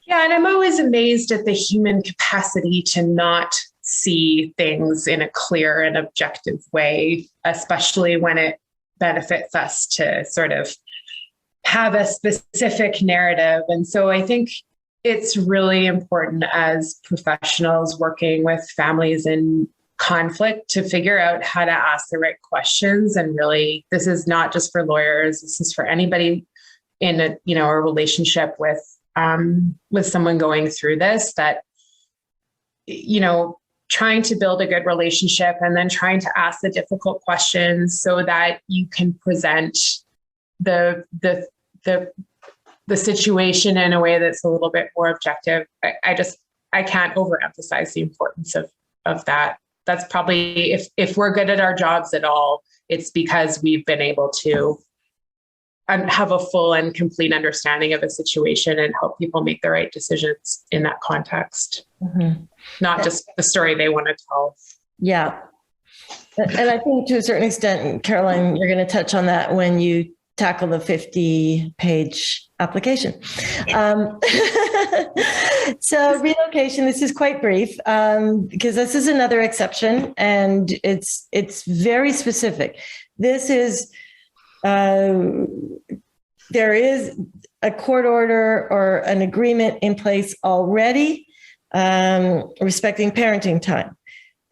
Yeah, and I'm always amazed at the human capacity to not see things in a clear and objective way, especially when it benefits us to sort of have a specific narrative. And so I think it's really important as professionals working with families in conflict to figure out how to ask the right questions. And really, this is not just for lawyers. This is for anybody in a relationship with someone going through this, that, trying to build a good relationship and then trying to ask the difficult questions so that you can present the the situation in a way that's a little bit more objective. I can't overemphasize the importance of that. That's probably, if we're good at our jobs at all, it's because we've been able to have a full and complete understanding of a situation and help people make the right decisions in that context, not just the story they want to tell. Yeah. And I think to a certain extent, Caroline, you're going to touch on that when you tackle the 50-page application. So relocation, this is quite brief because this is another exception and it's very specific. This is, there is a court order or an agreement in place already respecting parenting time.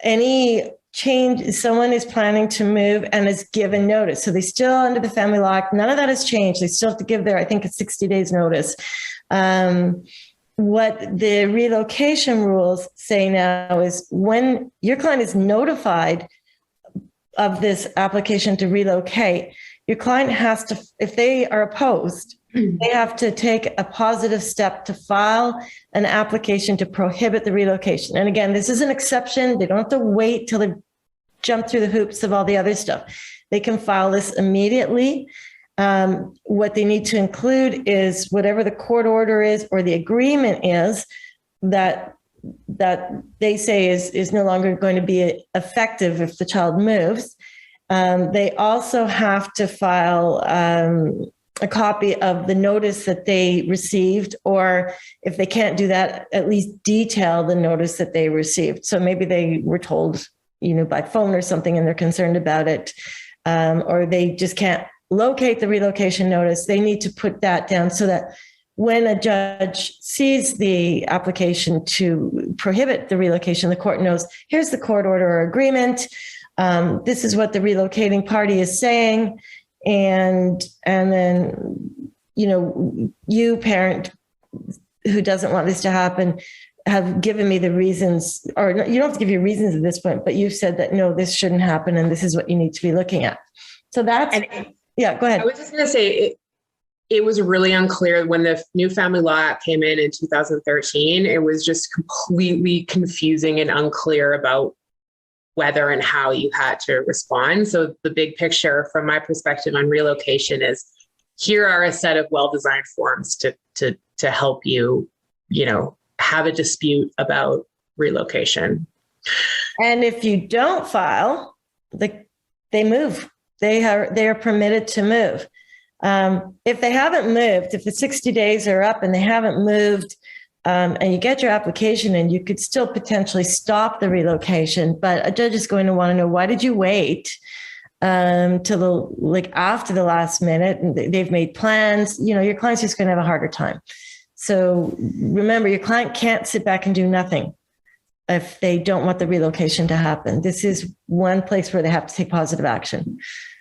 Any change, someone is planning to move and is given notice. So they still under the Family Law Act, none of that has changed. They still have to give their, I think it's 60 days notice. What the relocation rules say now is when your client is notified of this application to relocate, your client has to, if they are opposed, they have to take a positive step to file an application to prohibit the relocation. And again, this is an exception. They don't have to wait till they jump through the hoops of all the other stuff. They can file this immediately. What they need to include is whatever the court order is or the agreement is that they say is no longer going to be effective if the child moves. They also have to file a copy of the notice that they received, or if they can't do that, at least detail the notice that they received. So maybe they were told, by phone or something, and they're concerned about it, or they just can't locate the relocation notice. They need to put that down so that when a judge sees the application to prohibit the relocation, the court knows, here's the court order or agreement. This is what the relocating party is saying. And then, you parent who doesn't want this to happen have given me the reasons, or you don't have to give your reasons at this point, but you've said that, no, this shouldn't happen. And this is what you need to be looking at. So that's, yeah, go ahead. I was just going to say, it was really unclear when the new Family Law Act came in 2013. It was just completely confusing and unclear about whether and how you had to respond. So the big picture from my perspective on relocation is, here are a set of well-designed forms to help you, have a dispute about relocation. And if you don't file, they move. They are permitted to move. If they haven't moved, if the 60 days are up and they haven't moved, and you get your application and you could still potentially stop the relocation, but a judge is going to want to know, why did you wait till after the last minute? And they've made plans. Your client's just going to have a harder time. So remember, your client can't sit back and do nothing if they don't want the relocation to happen. This is one place where they have to take positive action.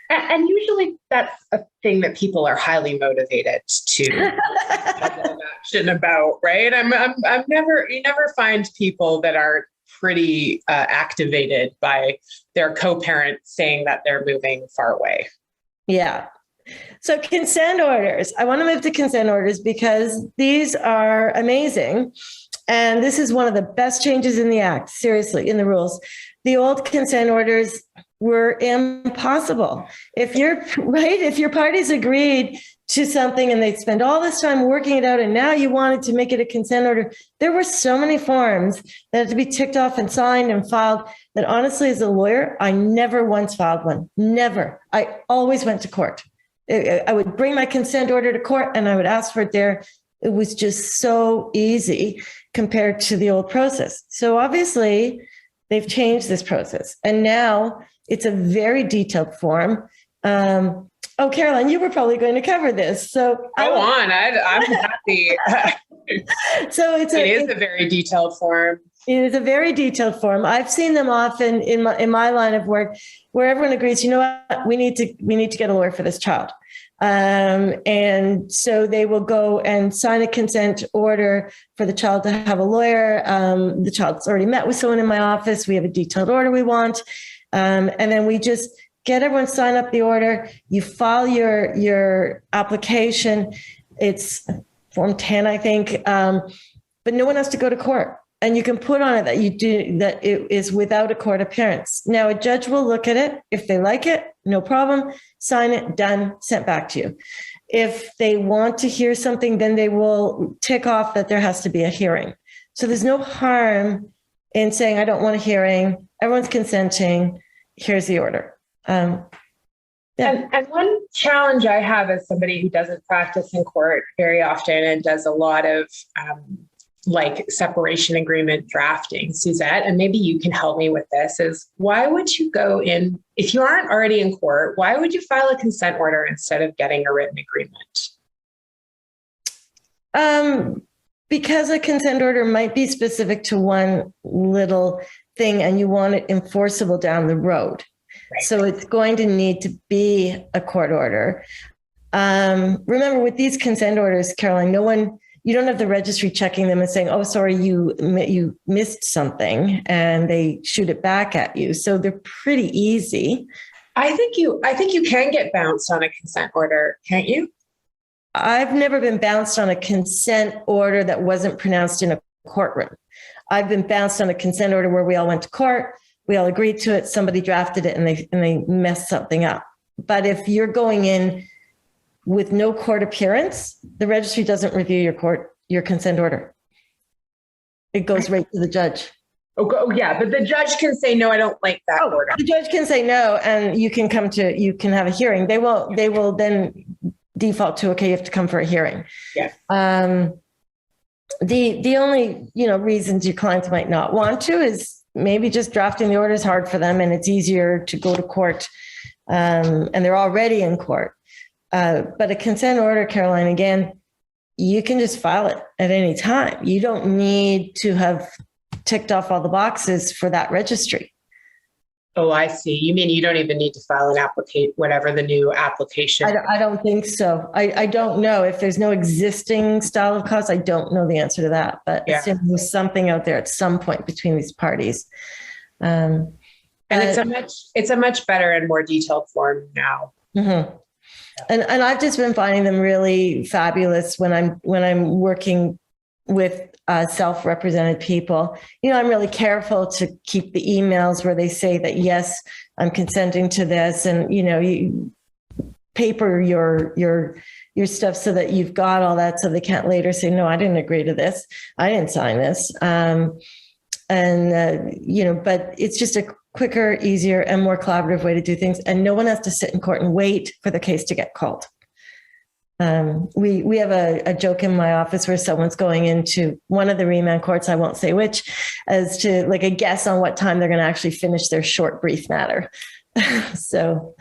And usually that's a thing that people are highly motivated to have action about, right? You never find people that are pretty activated by their co-parent saying that they're moving far away. Yeah. So consent orders. I want to move to consent orders because these are amazing. And this is one of the best changes in the Act, seriously, in the rules. The old consent orders were impossible. If your parties agreed to something and they'd spend all this time working it out and now you wanted to make it a consent order, there were so many forms that had to be ticked off and signed and filed that honestly, as a lawyer, I never once filed one. Never. I always went to court. I would bring my consent order to court and I would ask for it there. It was just so easy compared to the old process. So obviously, they've changed this process. And now it's a very detailed form. Caroline, you were probably going to cover this. So go on. I'm happy. So it is a very detailed form. It is a very detailed form. I've seen them often in my line of work where everyone agrees, we need to get a lawyer for this child. And so they will go and sign a consent order for the child to have a lawyer. The child's already met with someone in my office. We have a detailed order we want. And then we just get everyone sign up the order. You file your application. It's Form 10, I think. But no one has to go to court. And you can put on it that that it is without a court appearance. Now, a judge will look at it. If they like it, no problem, sign it, done, sent back to you. If they want to hear something, then they will tick off that there has to be a hearing. So there's no harm in saying, I don't want a hearing. Everyone's consenting. Here's the order. And one challenge I have as somebody who doesn't practice in court very often and does a lot of like separation agreement drafting, Suzette, and maybe you can help me with this, is why would you go in, if you aren't already in court, why would you file a consent order instead of getting a written agreement? Because a consent order might be specific to one little thing and you want it enforceable down the road. Right. So it's going to need to be a court order. Remember, with these consent orders, Caroline, you don't have the registry checking them and saying, oh, sorry, you missed something, and they shoot it back at you. So they're pretty easy. I think you can get bounced on a consent order, can't you? I've never been bounced on a consent order that wasn't pronounced in a courtroom. I've been bounced on a consent order where we all went to court, we all agreed to it, somebody drafted it, and they messed something up. But if you're going in with no court appearance, the registry doesn't review your consent order. It goes right to the judge. Oh yeah, but the judge can say, no, I don't like that order. The judge can say no, and you can have a hearing. They will then default to, okay, you have to come for a hearing. Yeah. The only, reasons your clients might not want to is maybe just drafting the order is hard for them and it's easier to go to court, and they're already in court. But a consent order, Caroline, again, you can just file it at any time. You don't need to have ticked off all the boxes for that registry. Oh, I see. You mean you don't even need to file an whatever the new application? I don't think so. I don't know. If there's no existing style of cause, I don't know the answer to that. But assuming there's something out there at some point between these parties. And it's a much better and more detailed form now. Mm-hmm. And I've just been finding them really fabulous when I'm working with self-represented people. I'm really careful to keep the emails where they say that, yes, I'm consenting to this. And, you paper your stuff so that you've got all that, so they can't later say, no, I didn't agree to this. I didn't sign this. But it's just a quicker, easier, and more collaborative way to do things. And no one has to sit in court and wait for the case to get called. We have a joke in my office where someone's going into one of the remand courts, I won't say which, as to like a guess on what time they're going to actually finish their short brief matter. So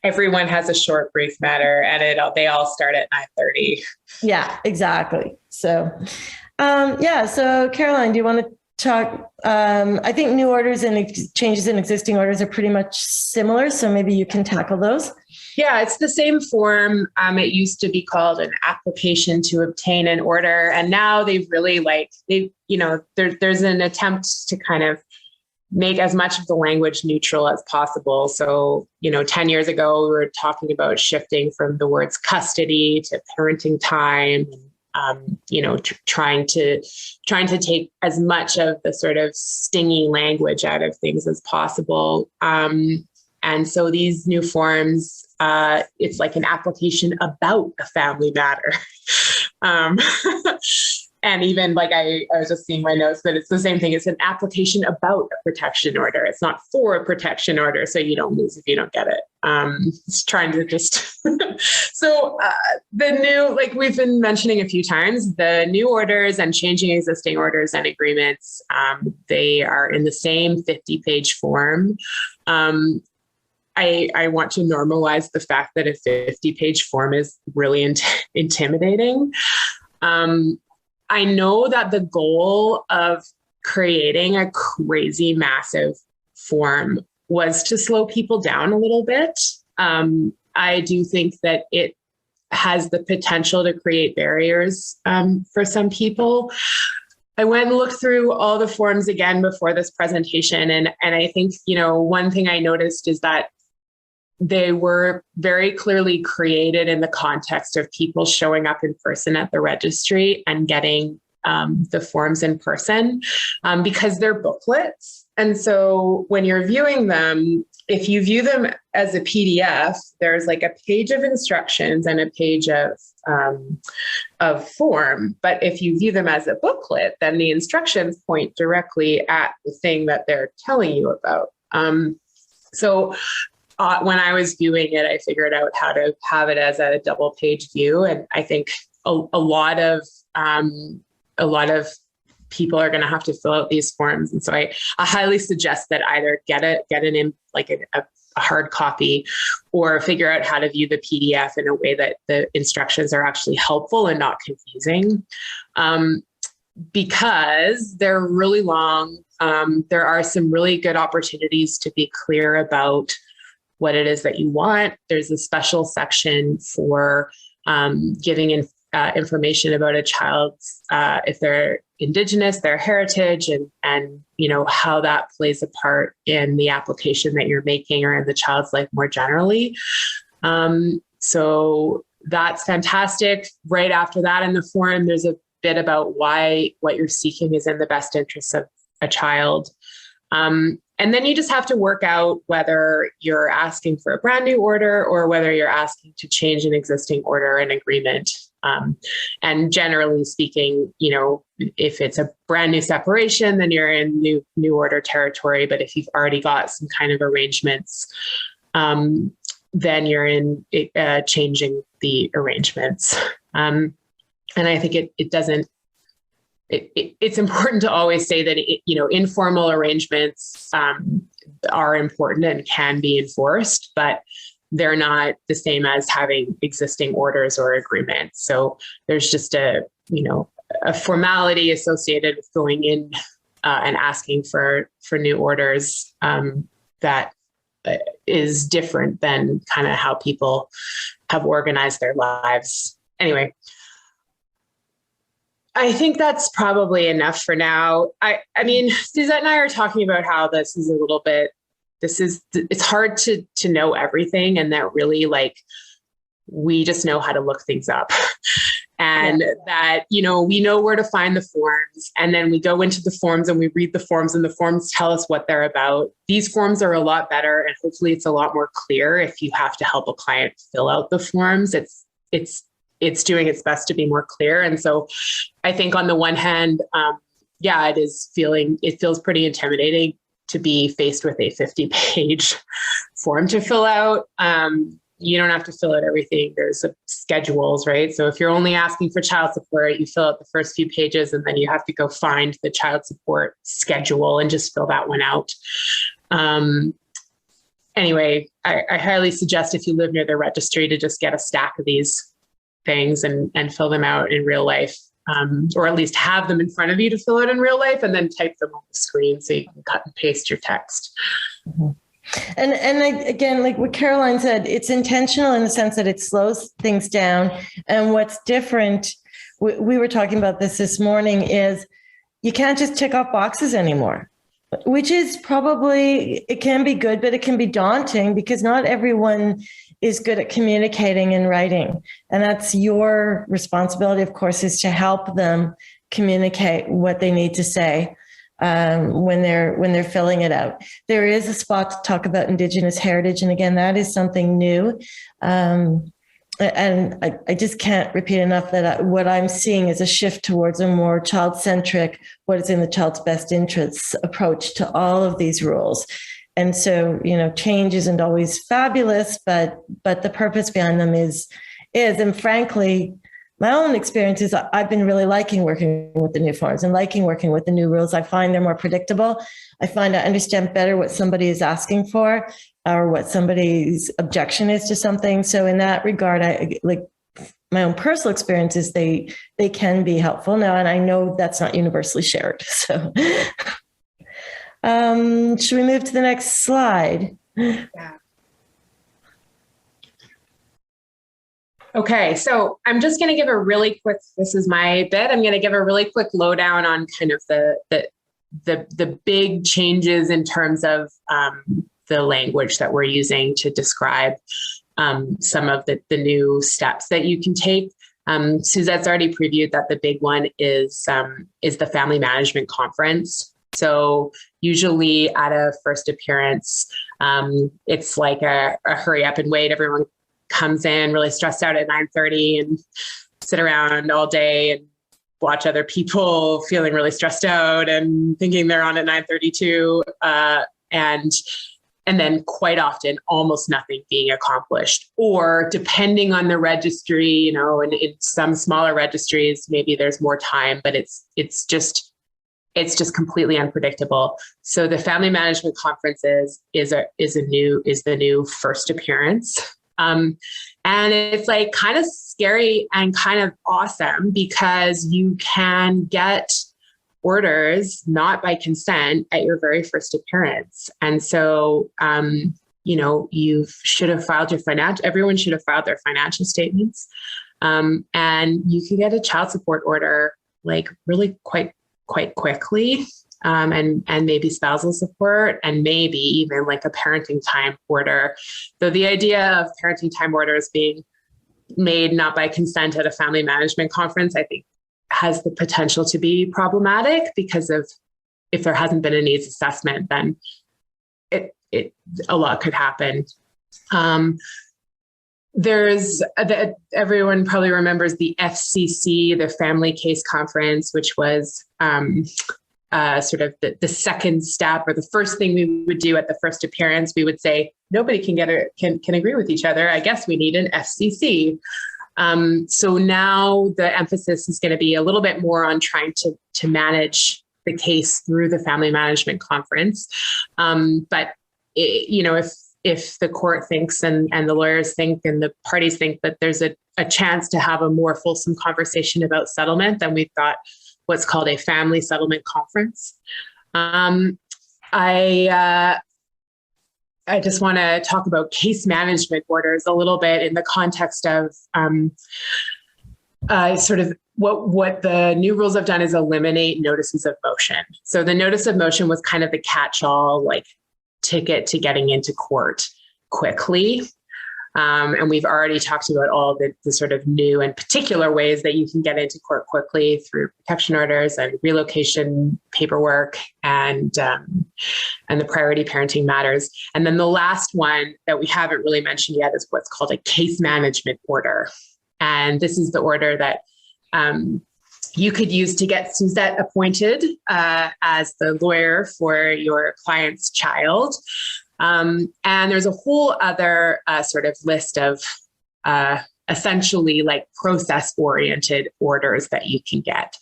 everyone has a short brief matter, and they all start at 9:30. Yeah, exactly. So, So Caroline, do you want to talk? I think new orders and changes in existing orders are pretty much similar. So maybe you can tackle those. Yeah, it's the same form. It used to be called an application to obtain an order. And now they've really there's an attempt to kind of make as much of the language neutral as possible. So, 10 years ago, we were talking about shifting from the words custody to parenting time, trying to take as much of the sort of stingy language out of things as possible. And so these new forms, it's like an application about a family matter. And even like I was just seeing my notes, but it's the same thing. It's an application about a protection order. It's not for a protection order, so you don't lose if you don't get it. It's trying to just so the new, like we've been mentioning a few times, the new orders and changing existing orders and agreements, they are in the same 50-page form. I want to normalize the fact that a 50-page form is really intimidating. I know that the goal of creating a crazy massive form was to slow people down a little bit. I do think that it has the potential to create barriers for some people. I went and looked through all the forms again before this presentation. And I think, one thing I noticed is that they were very clearly created in the context of people showing up in person at the registry and getting the forms in person, because they're booklets. And so when you're viewing them, if you view them as a PDF, there's like a page of instructions and a page of form. But if you view them as a booklet, then the instructions point directly at the thing that they're telling you about. So when I was viewing it, I figured out how to have it as a double page view. And I think a lot of people are going to have to fill out these forms. And so I highly suggest that either get an a hard copy, or figure out how to view the PDF in a way that the instructions are actually helpful and not confusing. Because they're really long. There are some really good opportunities to be clear about what it is that you want. There's a special section for giving information about a child's, if they're Indigenous, their heritage, and how that plays a part in the application that you're making or in the child's life more generally. So that's fantastic. Right after that in the form, there's a bit about why what you're seeking is in the best interests of a child. And then you just have to work out whether you're asking for a brand new order or whether you're asking to change an existing order and agreement. And generally speaking, if it's a brand new separation, then you're in new order territory. But if you've already got some kind of arrangements, then you're in changing the arrangements. And I think it's important to always say that, informal arrangements are important and can be enforced, but they're not the same as having existing orders or agreements. So there's just a formality associated with going in and asking for new orders that is different than kind of how people have organized their lives. Anyway, I think that's probably enough for now. I mean, Suzette and I are talking about how this is it's hard to know everything, and that really we just know how to look things up. And that, we know where to find the forms, and then we go into the forms and we read the forms, and the forms tell us what they're about. These forms are a lot better, and hopefully it's a lot more clear if you have to help a client fill out the forms. It's doing its best to be more clear. And so I think on the one hand, it feels pretty intimidating to be faced with a 50-page form to fill out. You don't have to fill out everything. There's schedules, right? So if you're only asking for child support, you fill out the first few pages, and then you have to go find the child support schedule and just fill that one out. Anyway, I highly suggest, if you live near the registry, to just get a stack of these things and fill them out in real life, or at least have them in front of you to fill out in real life, and then type them on the screen so you can cut and paste your text. Mm-hmm. And again, like what Caroline said, it's intentional in the sense that it slows things down. And what's different, we were talking about this morning, is you can't just tick off boxes anymore, which is probably, it can be good, but it can be daunting because not everyone is good at communicating and writing. And that's your responsibility, of course, is to help them communicate what they need to say when they're filling it out. There is a spot to talk about Indigenous heritage. And again, that is something new. And I just can't repeat enough that what I'm seeing is a shift towards a more child-centric, what is in the child's best interests approach to all of these rules. And so, change isn't always fabulous, but the purpose behind them is, and frankly, my own experience is I've been really liking working with the new forms and liking working with the new rules. I find they're more predictable. I find I understand better what somebody is asking for or what somebody's objection is to something. So in that regard, my own personal experiences, they can be helpful now. And I know that's not universally shared. So should we move to the next slide? Yeah. Okay, so I'm just going to give a really quick, this is my bit, I'm going to give a really quick lowdown on kind of the big changes in terms of the language that we're using to describe some of the new steps that you can take. Suzette's already previewed that the big one is the family management conference. So usually at a first appearance, it's like a hurry up and wait. Everyone comes in really stressed out at 9:30 and sit around all day and watch other people feeling really stressed out and thinking they're on at 9:32. And then quite often almost nothing being accomplished, or depending on the registry, you know, and in some smaller registries, maybe there's more time, but it's just completely unpredictable. So the family management conferences is the new first appearance. And it's like kind of scary and kind of awesome because you can get orders not by consent at your very first appearance. And so, you know, everyone should have filed their financial statements. And you can get a child support order like really quite quickly. And maybe spousal support, and maybe even like a parenting time order. Though the idea of parenting time orders being made not by consent at a family management conference, I think has the potential to be problematic, because if there hasn't been a needs assessment, then a lot could happen. Everyone probably remembers the FCC, the Family Case Conference, which was sort of the second step, or the first thing we would do at the first appearance. We would say, nobody can agree with each other. I guess we need an FCC. So now the emphasis is going to be a little bit more on trying to manage the case through the family management conference. But you know, if the court thinks and the lawyers think and the parties think that there's a chance to have a more fulsome conversation about settlement, then we've got what's called a family settlement conference. I just want to talk about case management orders a little bit in the context of sort of what the new rules have done is eliminate notices of motion. So the notice of motion was kind of the catch-all like ticket to getting into court quickly. And we've already talked about all the sort of new and particular ways that you can get into court quickly through protection orders and relocation paperwork and the priority parenting matters. And then the last one that we haven't really mentioned yet is what's called a case management order. And this is the order that you could use to get Suzette appointed as the lawyer for your client's child. And there's a whole other sort of list of essentially like process-oriented orders that you can get.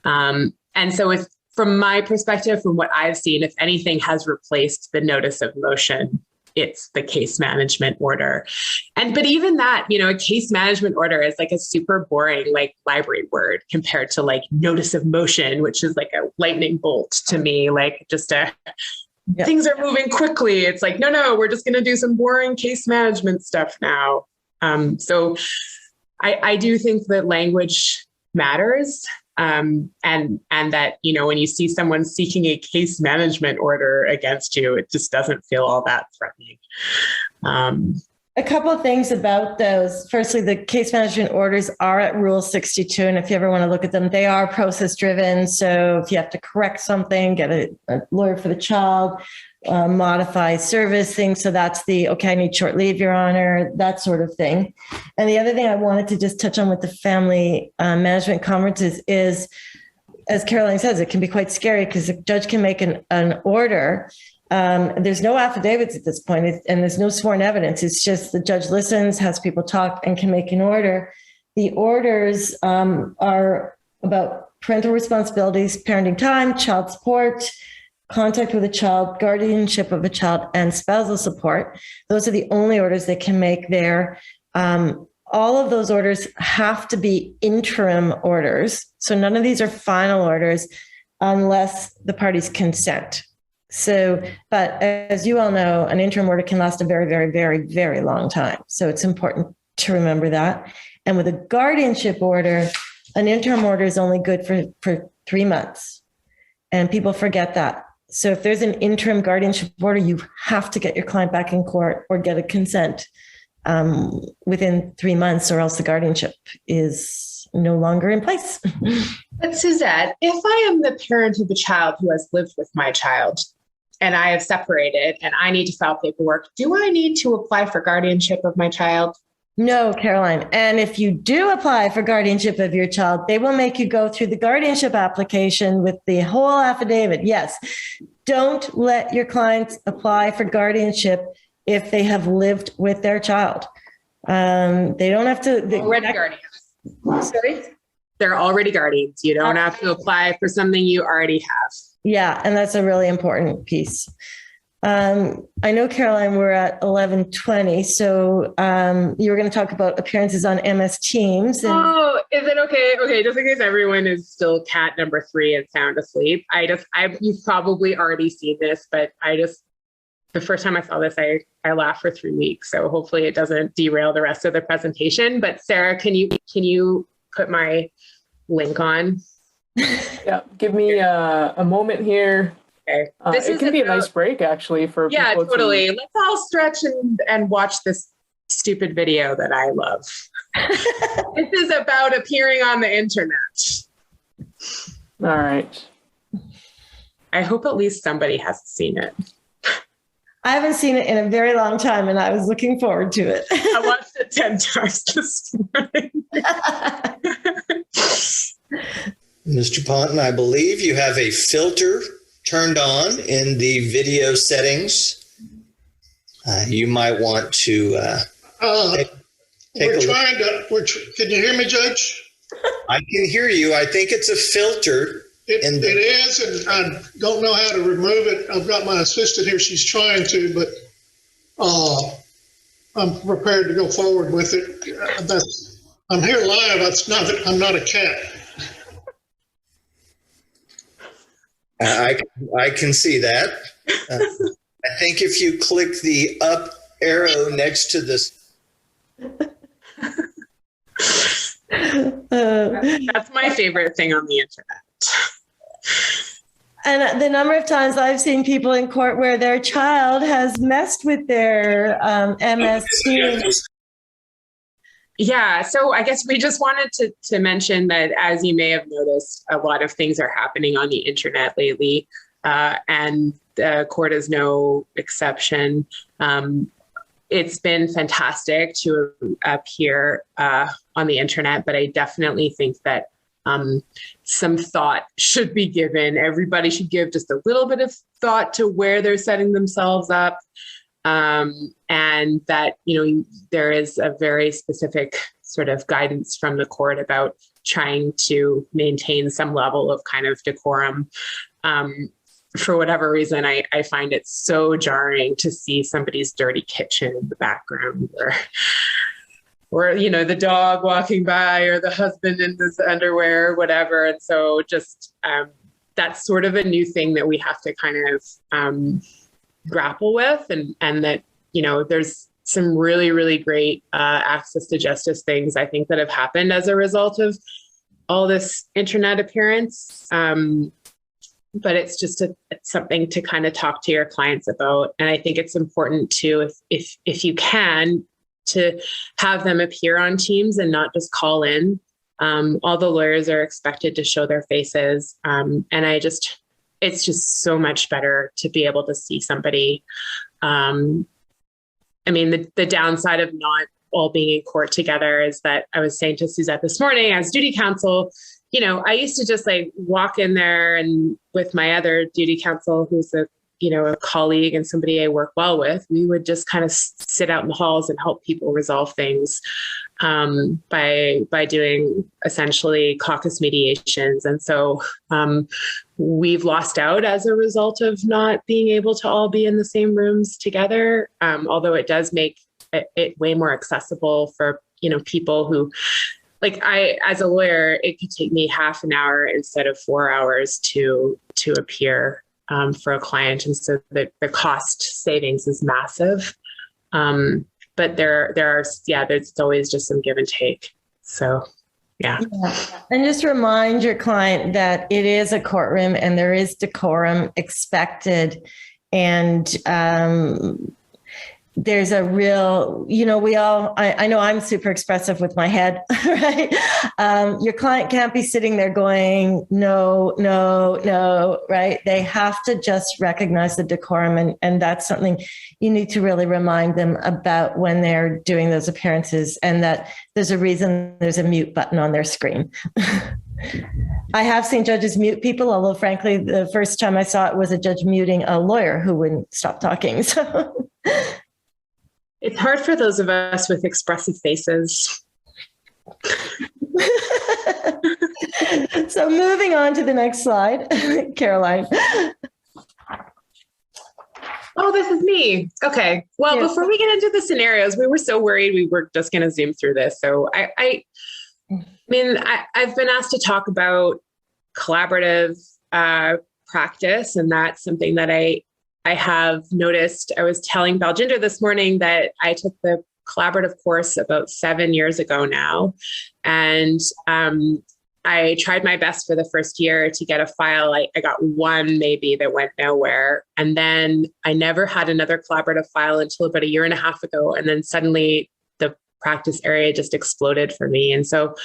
And so from my perspective, from what I've seen, if anything has replaced the notice of motion, it's the case management order. But even that, you know, a case management order is like a super boring, like library word compared to like notice of motion, which is like a lightning bolt to me, like just things are moving quickly. It's like, no, we're just going to do some boring case management stuff now. So I do think that language matters. And that, you know, when you see someone seeking a case management order against you, it just doesn't feel all that threatening. A couple of things about those. Firstly, the case management orders are at Rule 62. And if you ever want to look at them, they are process driven. So if you have to correct something, get a lawyer for the child, modify service things. So that's okay, I need short leave, Your Honor, that sort of thing. And the other thing I wanted to just touch on with the family management conferences is, as Caroline says, it can be quite scary because the judge can make an order. There's no affidavits at this point, and there's no sworn evidence. It's just the judge listens, has people talk, and can make an order. The orders are about parental responsibilities, parenting time, child support, contact with a child, guardianship of a child, and spousal support. Those are the only orders they can make there. All of those orders have to be interim orders. So none of these are final orders unless the parties consent. So, but as you all know, an interim order can last a very, very, very, very long time. So it's important to remember that. And with a guardianship order, an interim order is only good for 3 months. And people forget that. So if there's an interim guardianship order, you have to get your client back in court or get a consent within 3 months, or else the guardianship is no longer in place. But Suzette, if I am the parent of a child who has lived with my child and I have separated and I need to file paperwork, do I need to apply for guardianship of my child? No, Caroline. And if you do apply for guardianship of your child, they will make you go through the guardianship application with the whole affidavit. Yes. Don't let your clients apply for guardianship if they have lived with their child. They don't have to. Already guardians. Sorry? They're already guardians. You don't have to apply for something you already have. Yeah, and that's a really important piece. I know, Caroline, we're at 11:20, so you were going to talk about appearances on MS Teams. And Oh, is it okay? Okay, just in case everyone is still cat number 3 and sound asleep. You've probably already seen this, but the first time I saw this, I laughed for 3 weeks. So hopefully it doesn't derail the rest of the presentation. But Sarah, can you put my link on? Yeah, give me a moment here. Okay. It can be a nice break, actually, for yeah, people totally. to... Let's all stretch and watch this stupid video that I love. This is about appearing on the internet. All right. I hope at least somebody has seen it. I haven't seen it in a very long time, and I was looking forward to it. I watched it 10 times this morning. Mr. Ponton, I believe you have a filter turned on in the video settings. You might want to take a look. Can you hear me, Judge? I can hear you. I think it's a filter. It is, and I don't know how to remove it. I've got my assistant here. She's trying to, but I'm prepared to go forward with it. I'm here live. I'm not a cat. I can see that. I think if you click the up arrow next to this. That's my favorite thing on the internet. And the number of times I've seen people in court where their child has messed with their MS Teams. Yeah, so I guess we just wanted to mention that, as you may have noticed, a lot of things are happening on the internet lately, and the court is no exception. It's been fantastic to appear on the internet, but I definitely think that some thought should be given. Everybody should give just a little bit of thought to where they're setting themselves up. And that, there is a very specific sort of guidance from the court about trying to maintain some level of kind of decorum. For whatever reason, I find it so jarring to see somebody's dirty kitchen in the background, or the dog walking by, or the husband in his underwear, or whatever. And so just that's sort of a new thing that we have to kind of grapple with, and that there's some really, really great access to justice things, I think, that have happened as a result of all this internet appearance. But it's just it's something to kind of talk to your clients about. And I think it's important to, if you can, to have them appear on Teams and not just call in. All the lawyers are expected to show their faces. And it's just so much better to be able to see somebody. The downside of not all being in court together is that I was saying to Suzette this morning, as duty counsel, I used to just walk in there, and with my other duty counsel, who's a colleague and somebody I work well with, we would just kind of sit out in the halls and help people resolve things by doing essentially caucus mediations. And so we've lost out as a result of not being able to all be in the same rooms together, although it does make it way more accessible for people who, as a lawyer, it could take me half an hour instead of 4 hours to appear for a client. And so the cost savings is massive. But there's always just some give and take. So Yeah. And just remind your client that it is a courtroom and there is decorum expected. And there's a real, I know I'm super expressive with my head, right? Your client can't be sitting there going, no, no, no, right? They have to just recognize the decorum. And that's something you need to really remind them about when they're doing those appearances, and that there's a reason there's a mute button on their screen. I have seen judges mute people, although frankly, the first time I saw it was a judge muting a lawyer who wouldn't stop talking. So it's hard for those of us with expressive faces. So moving on to the next slide, Caroline. Oh, this is me. Okay. Well, Yes. Before we get into the scenarios, we were so worried we were just going to zoom through this. So I've been asked to talk about collaborative practice, and that's something that I have noticed. I was telling Baljinder this morning that I took the collaborative course about 7 years ago now. And I tried my best for the first year to get a file. I got one maybe that went nowhere. And then I never had another collaborative file until about 1.5 years ago. And then suddenly the practice area just exploded for me. And so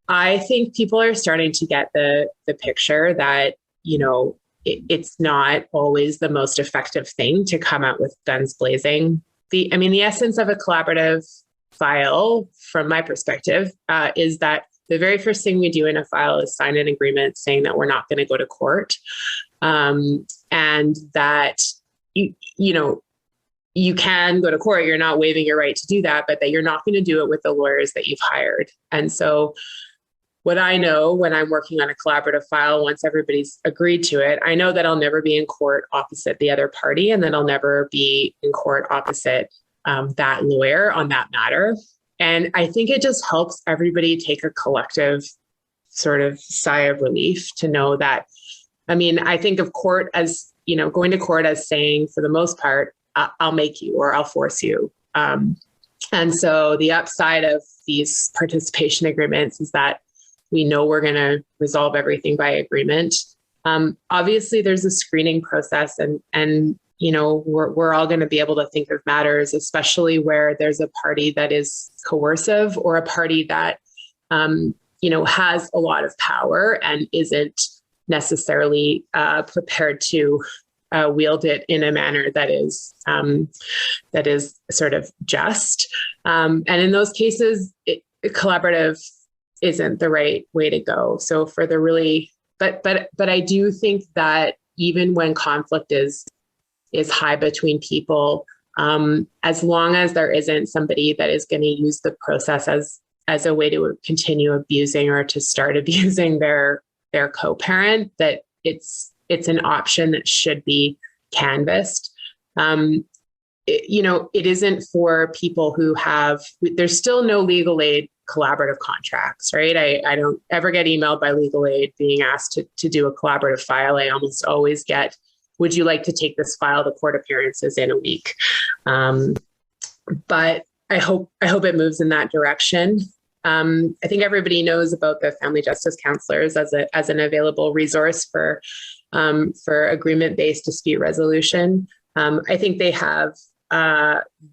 I think people are starting to get the picture that, it's not always the most effective thing to come out with guns blazing. The essence of a collaborative file, from my perspective, is that the very first thing we do in a file is sign an agreement saying that we're not going to go to court, and that you can go to court. You're not waiving your right to do that, but that you're not going to do it with the lawyers that you've hired. And so what I know when I'm working on a collaborative file, once everybody's agreed to it, I know that I'll never be in court opposite the other party, and that I'll never be in court opposite that lawyer on that matter. And I think it just helps everybody take a collective sort of sigh of relief to know that, I think of court as, going to court as saying, for the most part, I'll make you or I'll force you. And so the upside of these participation agreements is that we know we're going to resolve everything by agreement. Obviously, there's a screening process, and we're all going to be able to think of matters, especially where there's a party that is coercive or a party that has a lot of power and isn't necessarily prepared to wield it in a manner that is sort of just. And in those cases, collaborative isn't the right way to go. So for the really, but I do think that even when conflict is high between people, as long as there isn't somebody that is going to use the process as a way to continue abusing or to start abusing their co-parent, that it's an option that should be canvassed. It isn't for people who there's still no legal aid collaborative contracts, right? I don't ever get emailed by legal aid being asked to do a collaborative file. I almost always get, would you like to take this file to court appearances in a week? But I hope it moves in that direction. I think everybody knows about the family justice counselors as an available resource for agreement-based dispute resolution. I think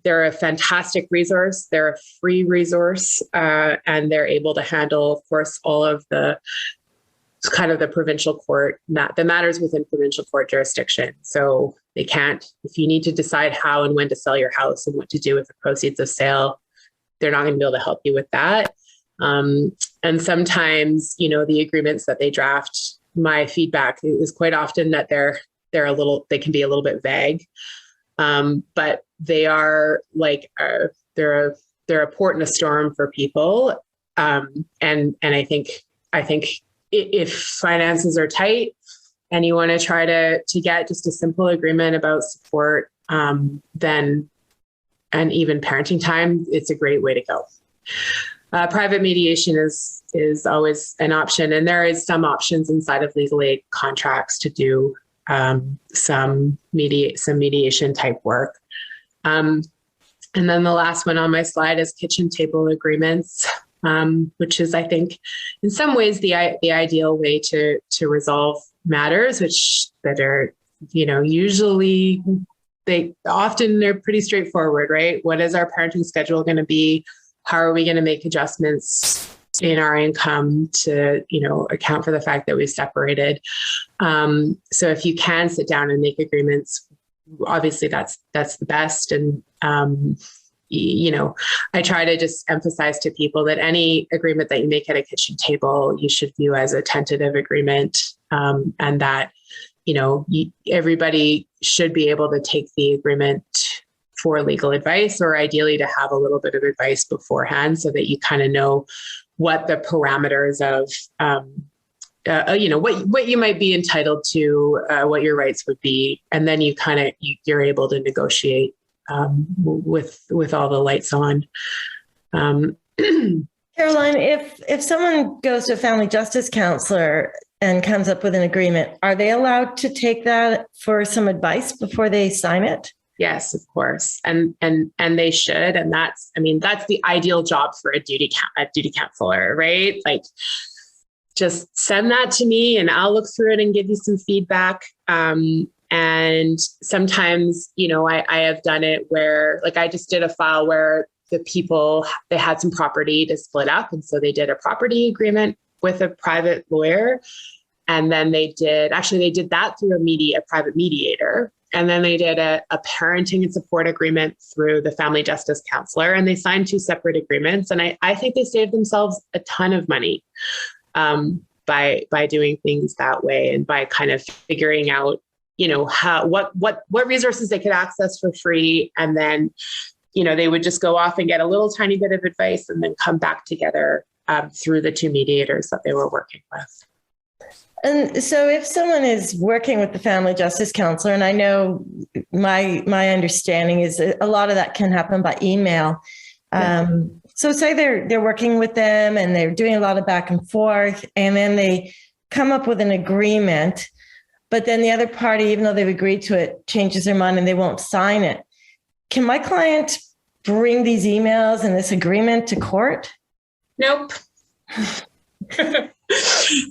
they're a fantastic resource. They're a free resource, and they're able to handle, of course, all of the kind of the provincial court, the matters within provincial court jurisdiction. So they can't, if you need to decide how and when to sell your house and what to do with the proceeds of sale, they're not going to be able to help you with that. And sometimes, the agreements that they draft, my feedback is quite often that they can be a little bit vague. But they are like, they're a port in a storm for people. And I think if finances are tight and you want to try to get just a simple agreement about support, then, and even parenting time, it's a great way to go. Private mediation is always an option, and there is some options inside of legal aid contracts to do some mediation type work. And then the last one on my slide is kitchen table agreements. which is, I think, in some ways the ideal way to resolve matters, that are, usually they're pretty straightforward, right? What is our parenting schedule going to be? How are we going to make adjustments in our income to, account for the fact that we've separated? So if you can sit down and make agreements, obviously that's the best. And, I try to just emphasize to people that any agreement that you make at a kitchen table, you should view as a tentative agreement, and that, everybody should be able to take the agreement for legal advice, or ideally to have a little bit of advice beforehand so that you kind of know what the parameters of, what you might be entitled to, what your rights would be. And then you're able to negotiate with all the lights on. Caroline, if someone goes to a family justice counselor and comes up with an agreement, are they allowed to take that for some advice before they sign it? Yes, of course. And they should. And that's the ideal job for a duty counselor, right? Like, just send that to me and I'll look through it and give you some feedback. And sometimes, I have done it where, like, I just did a file where the people, they had some property to split up. And so they did a property agreement with a private lawyer. And then they did that through a private mediator. And then they did a parenting and support agreement through the family justice counselor. And they signed 2 separate agreements. And I think they saved themselves a ton of money by doing things that way, and by kind of figuring out, what resources they could access for free. And then, they would just go off and get a little tiny bit of advice and then come back together through the 2 mediators that they were working with. And so if someone is working with the family justice counselor, and I know my understanding is that a lot of that can happen by email. So say they're working with them and they're doing a lot of back and forth, and then they come up with an agreement, but then the other party, even though they've agreed to it, changes their mind and they won't sign it. Can my client bring these emails and this agreement to court? Nope.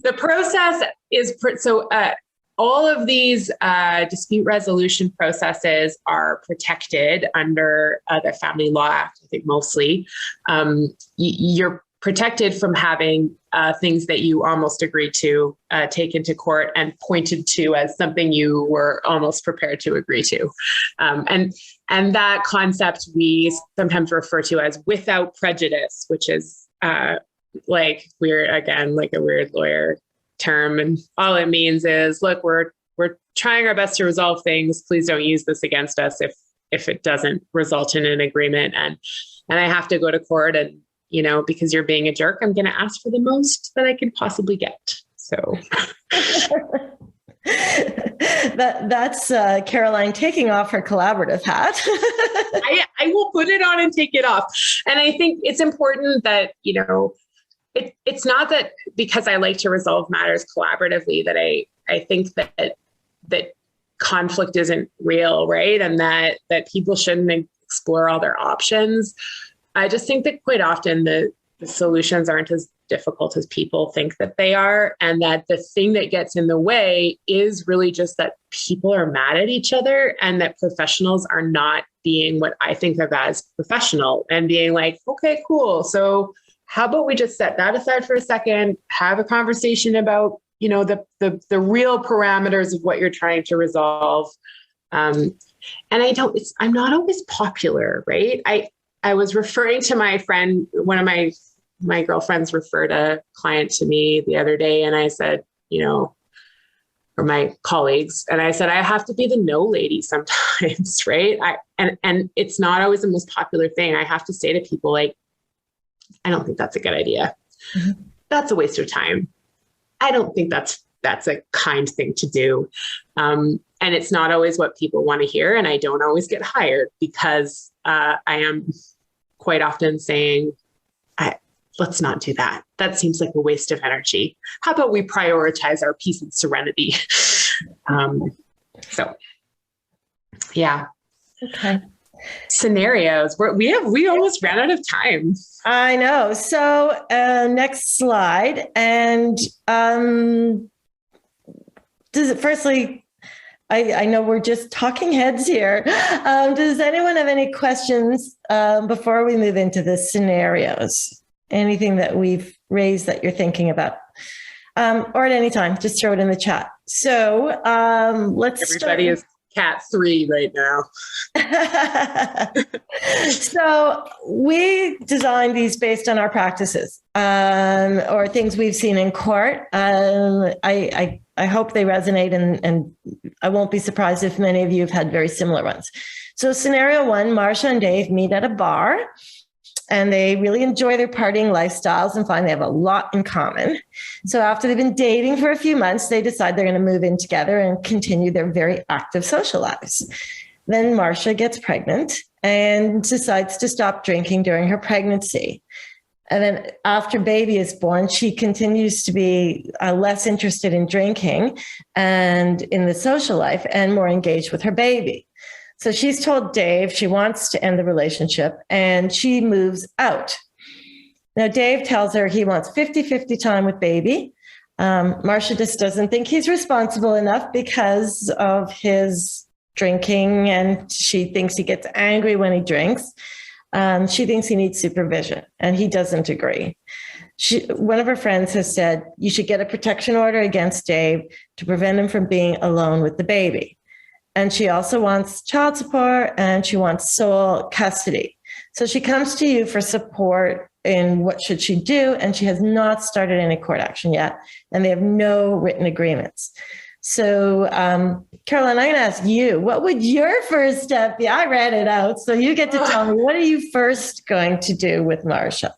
The process is all of these dispute resolution processes are protected under the Family Law Act, I think mostly. You're protected from having things that you almost agreed to taken to court and pointed to as something you were almost prepared to agree to. And that concept we sometimes refer to as without prejudice, which is like a weird lawyer term. And all it means is, look, we're trying our best to resolve things. Please don't use this against us if it doesn't result in an agreement. And I have to go to court, and, because you're being a jerk, I'm going to ask for the most that I can possibly get. So that's Caroline taking off her collaborative hat. I will put it on and take it off. And I think it's important that, it's not that because I like to resolve matters collaboratively that I think that conflict isn't real, right? And that people shouldn't explore all their options. I just think that quite often the solutions aren't as difficult as people think that they are. And that the thing that gets in the way is really just that people are mad at each other, and that professionals are not being what I think of as professional, and being like, okay, cool. So how about we just set that aside for a second, have a conversation about, the real parameters of what you're trying to resolve. And I'm not always popular, right? I was referring to my friend, one of my girlfriends referred a client to me the other day, and I said, or my colleagues, and I said, I have to be the no lady sometimes, right? And it's not always the most popular thing. I have to say to people, like, I don't think that's a good idea. Mm-hmm. That's a waste of time. I don't think that's a kind thing to do. And it's not always what people want to hear. And I don't always get hired because I am quite often saying, let's not do that. That seems like a waste of energy. How about we prioritize our peace and serenity? So, yeah. Okay. Scenarios. We almost ran out of time. I know. So next slide. And firstly, I know we're just talking heads here. Does anyone have any questions before we move into the scenarios? Anything that we've raised that you're thinking about? Or at any time, just throw it in the chat. So Everybody is cat 3 right now. So we designed these based on our practices or things we've seen in court. I hope they resonate, and I won't be surprised if many of you have had very similar ones. So scenario 1, Marcia and Dave meet at a bar, and they really enjoy their partying lifestyles and find they have a lot in common. So after they've been dating for a few months, they decide they're going to move in together and continue their very active social lives. Then Marcia gets pregnant and decides to stop drinking during her pregnancy. And then after baby is born, she continues to be less interested in drinking and in the social life and more engaged with her baby. So she's told Dave she wants to end the relationship and she moves out. Now, Dave tells her he wants 50-50 time with baby. Marcia just doesn't think he's responsible enough because of his drinking, and she thinks he gets angry when he drinks. She thinks he needs supervision, and he doesn't agree. One of her friends has said, you should get a protection order against Dave to prevent him from being alone with the baby. And she also wants child support, and she wants sole custody. So she comes to you for support in what should she do, and she has not started any court action yet, and they have no written agreements. So, Caroline, I'm going to ask you, what would your first step be? I read it out, so you get to tell me, what are you first going to do with Marcia?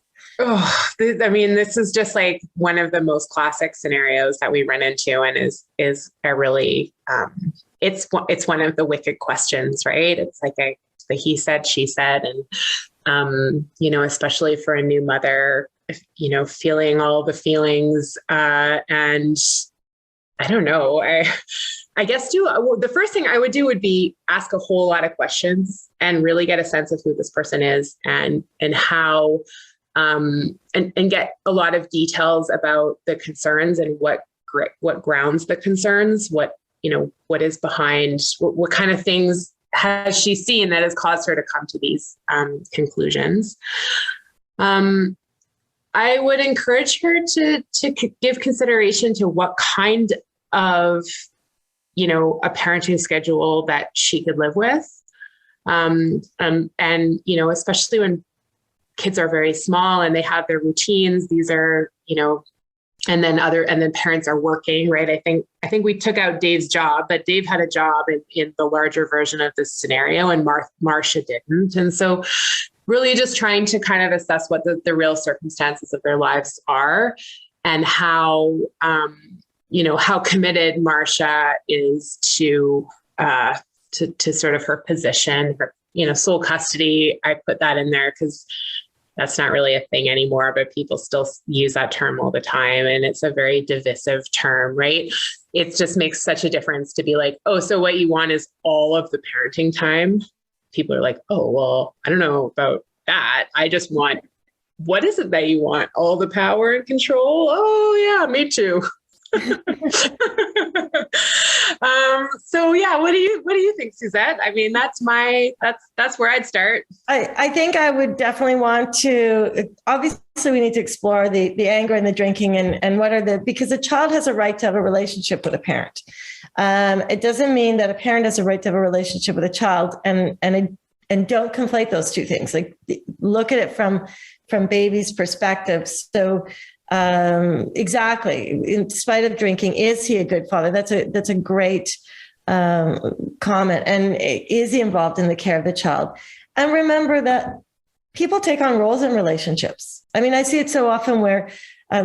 This is just like one of the most classic scenarios that we run into, and is a really, it's one of the wicked questions, right? It's like the he said, she said, and, especially for a new mother, feeling all the feelings, and I don't know, I guess the first thing I would do would be ask a whole lot of questions and really get a sense of who this person is and how, and get a lot of details about the concerns and what grounds the concerns, what is behind, what kind of things has she seen that has caused her to come to these conclusions. I would encourage her to give consideration to what kind of, a parenting schedule that she could live with. And, especially when kids are very small and they have their routines, these are, and then parents are working, right? I think we took out Dave's job, but Dave had a job in the larger version of this scenario, and Marcia didn't. And so really just trying to kind of assess what the real circumstances of their lives are, and how, how committed Marcia is to sort of her position, her, sole custody. I put that in there because that's not really a thing anymore, but people still use that term all the time. And it's a very divisive term, right? It just makes such a difference to be like, oh, so what you want is all of the parenting time. People are like, oh, well, I don't know about that. I just want, what is it that you want? All the power and control? Oh yeah, me too. So yeah, what do you think, Suzette? I mean, that's where I'd start. I think I would definitely want to, obviously we need to explore the anger and the drinking and because a child has a right to have a relationship with a parent. It doesn't mean that a parent has a right to have a relationship with a child, and don't conflate those two things. Like, look at it from baby's perspective. So exactly, in spite of drinking, is he a good father? That's a great comment. And is he involved in the care of the child? And remember that people take on roles in relationships. I mean, I see it so often where,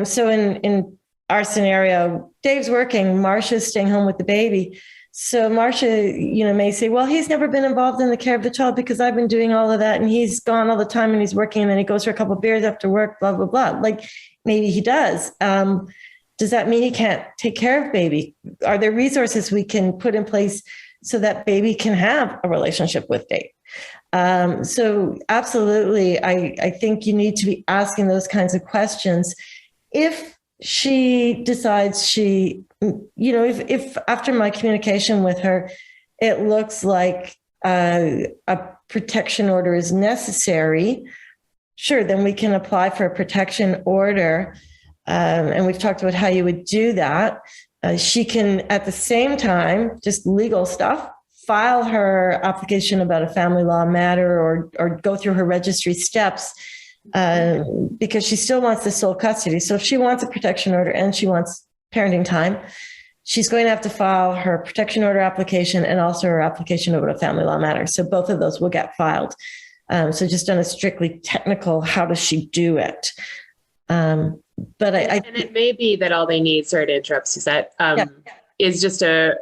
so in our scenario, Dave's working, Marcia's staying home with the baby. So Marcia, may say, well, he's never been involved in the care of the child because I've been doing all of that, and he's gone all the time and he's working, and then he goes for a couple of beers after work, blah, blah, blah. Like, maybe he does. Does that mean he can't take care of baby? Are there resources we can put in place so that baby can have a relationship with Dave? So absolutely, I think you need to be asking those kinds of questions. If she decides if after my communication with her, it looks like a protection order is necessary, sure, then we can apply for a protection order. And we've talked about how you would do that. She can, at the same time, just legal stuff, file her application about a family law matter or go through her registry steps because she still wants the sole custody. So if she wants a protection order and she wants parenting time, she's going to have to file her protection order application and also her application about a family law matter. So both of those will get filed. So just on a strictly technical, how does she do it? But and it may be that all they need, sorry to interrupt, Suzette, is just a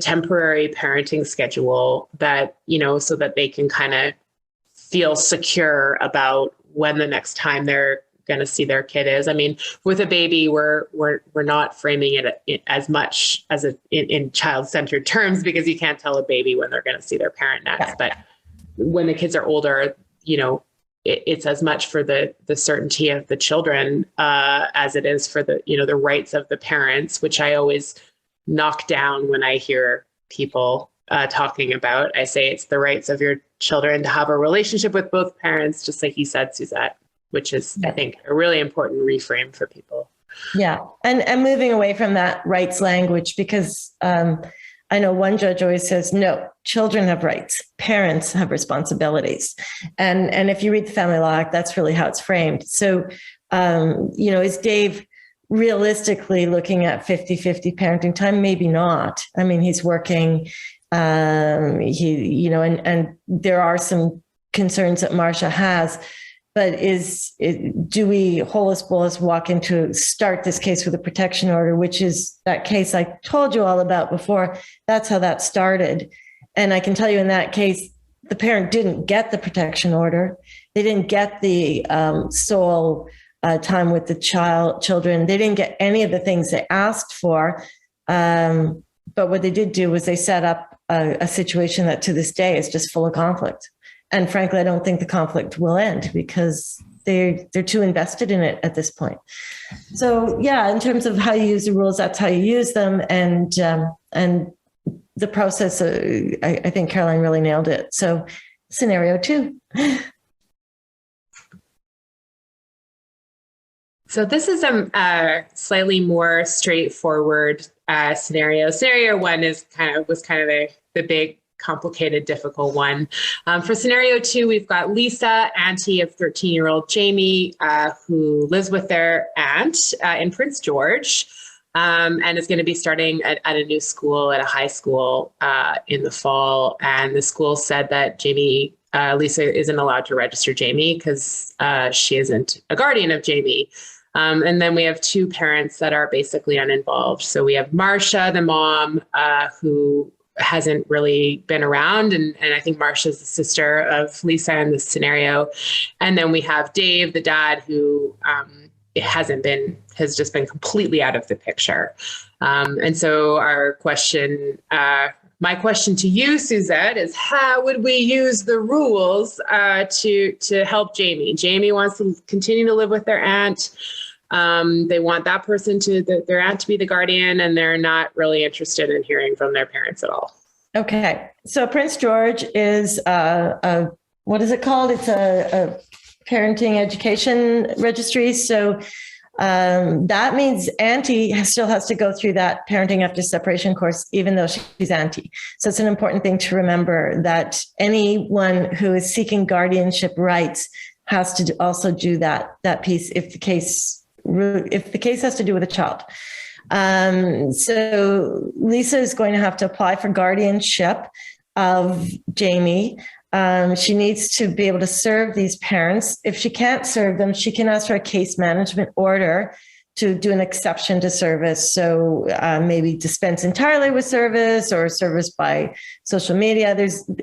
temporary parenting schedule that, so that they can kind of feel secure about when the next time they're going to see their kid is. I mean, with a baby, we're not framing it as much as in child-centered terms, because you can't tell a baby when they're going to see their parent next. But when the kids are older, it's as much for the certainty of the children as it is for the rights of the parents, which I always knock down when I hear people talking about. I say it's the rights of your children to have a relationship with both parents, just like you said, Suzette, which is, I think, a really important reframe for people. Yeah. And moving away from that rights language, because I know one judge always says, no, children have rights, parents have responsibilities. And if you read the Family Law Act, that's really how it's framed. So, is Dave realistically looking at 50-50 parenting time? Maybe not. I mean, he's working, and there are some concerns that Marcia has, but do we holus bolus start this case with a protection order, which is that case I told you all about before. That's how that started. And I can tell you in that case, the parent didn't get the protection order. They didn't get the sole time with the children. They didn't get any of the things they asked for. But what they did do was they set up a situation that to this day is just full of conflict. And frankly, I don't think the conflict will end because they're too invested in it at this point. So yeah, in terms of how you use the rules, that's how you use them. And the process, I think Caroline really nailed it. So scenario 2. So this is a slightly more straightforward scenario. Scenario 1 was kind of the big, complicated, difficult one. For scenario 2, we've got Lisa, auntie of 13-year-old Jamie, who lives with their aunt in Prince George, and is going to be starting at a new school, at a high school in the fall. And the school said that Lisa isn't allowed to register Jamie because she isn't a guardian of Jamie. And then we have 2 parents that are basically uninvolved. So we have Marcia, the mom, who hasn't really been around. And I think Marcia's the sister of Lisa in this scenario. And then we have Dave, the dad, who has just been completely out of the picture. And so my question to you, Suzette, is how would we use the rules to help Jamie? Jamie wants to continue to live with their aunt. They want that person their aunt to be the guardian, and they're not really interested in hearing from their parents at all. Okay. So Prince George is what is it called? It's a parenting education registry. So that means auntie still has to go through that parenting after separation course, even though she's auntie. So it's an important thing to remember that anyone who is seeking guardianship rights has to also do that piece if the case has to do with a child. So Lisa is going to have to apply for guardianship of Jamie. She needs to be able to serve these parents. If she can't serve them, she can ask for a case management order to do an exception to service. So maybe dispense entirely with service or service by social media.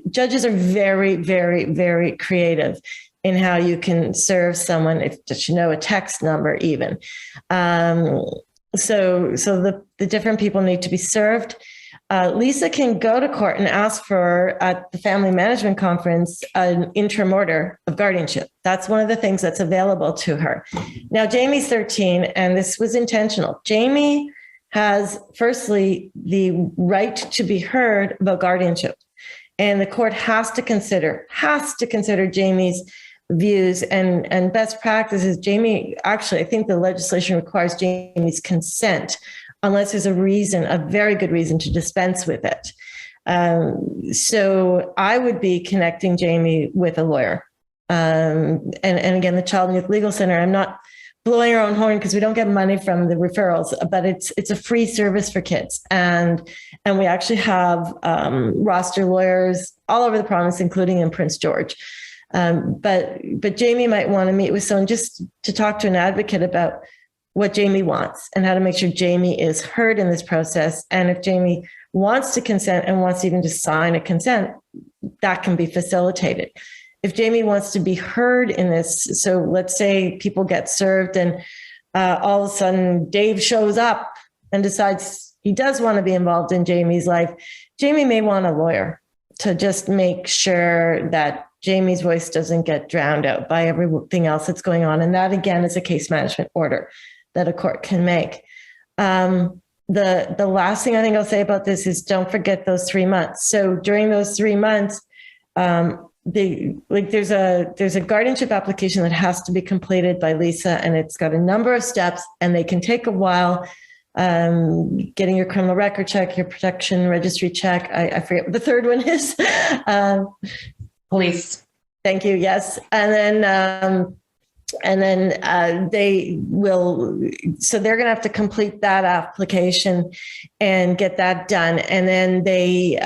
Judges are very, very, very creative in how you can serve someone, a text number even. So the different people need to be served. Lisa can go to court and ask for, at the family management conference, an interim order of guardianship. That's one of the things that's available to her. Now, Jamie's 13, and this was intentional. Jamie has, firstly, the right to be heard about guardianship. And the court has to consider Jamie's views and best practices. Jamie, actually, I think the legislation requires Jamie's consent unless there's a very good reason to dispense with it. So I would be connecting Jamie with a lawyer. And again, the Child and Youth Legal Center, I'm not blowing our own horn because we don't get money from the referrals, but it's a free service for kids. And we actually have roster lawyers all over the province, including in Prince George. But Jamie might want to meet with someone just to talk to an advocate about what Jamie wants and how to make sure Jamie is heard in this process. And if Jamie wants to consent and wants even to sign a consent, that can be facilitated. If Jamie wants to be heard in this, so let's say people get served and all of a sudden Dave shows up and decides he does want to be involved in Jamie's life, Jamie may want a lawyer to just make sure that Jamie's voice doesn't get drowned out by everything else that's going on. And that, again, is a case management order that a court can make. The last thing I think I'll say about this is don't forget those 3 months. So during those 3 months, there's a guardianship application that has to be completed by Lisa, and it's got a number of steps, and they can take a while. Getting your criminal record check, your protection registry check. I forget what the third one is. Police. Thank you. Yes, and then they will. So they're going to have to complete that application and get that done, and then they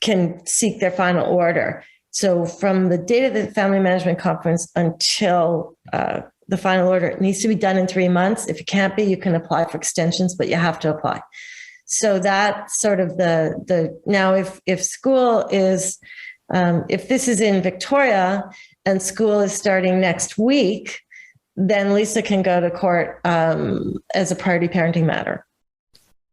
can seek their final order. So from the date of the family management conference until the final order, it needs to be done in 3 months. If it can't be, you can apply for extensions, but you have to apply. So that's sort of now if school is, if this is in Victoria and school is starting next week, then Lisa can go to court as a priority parenting matter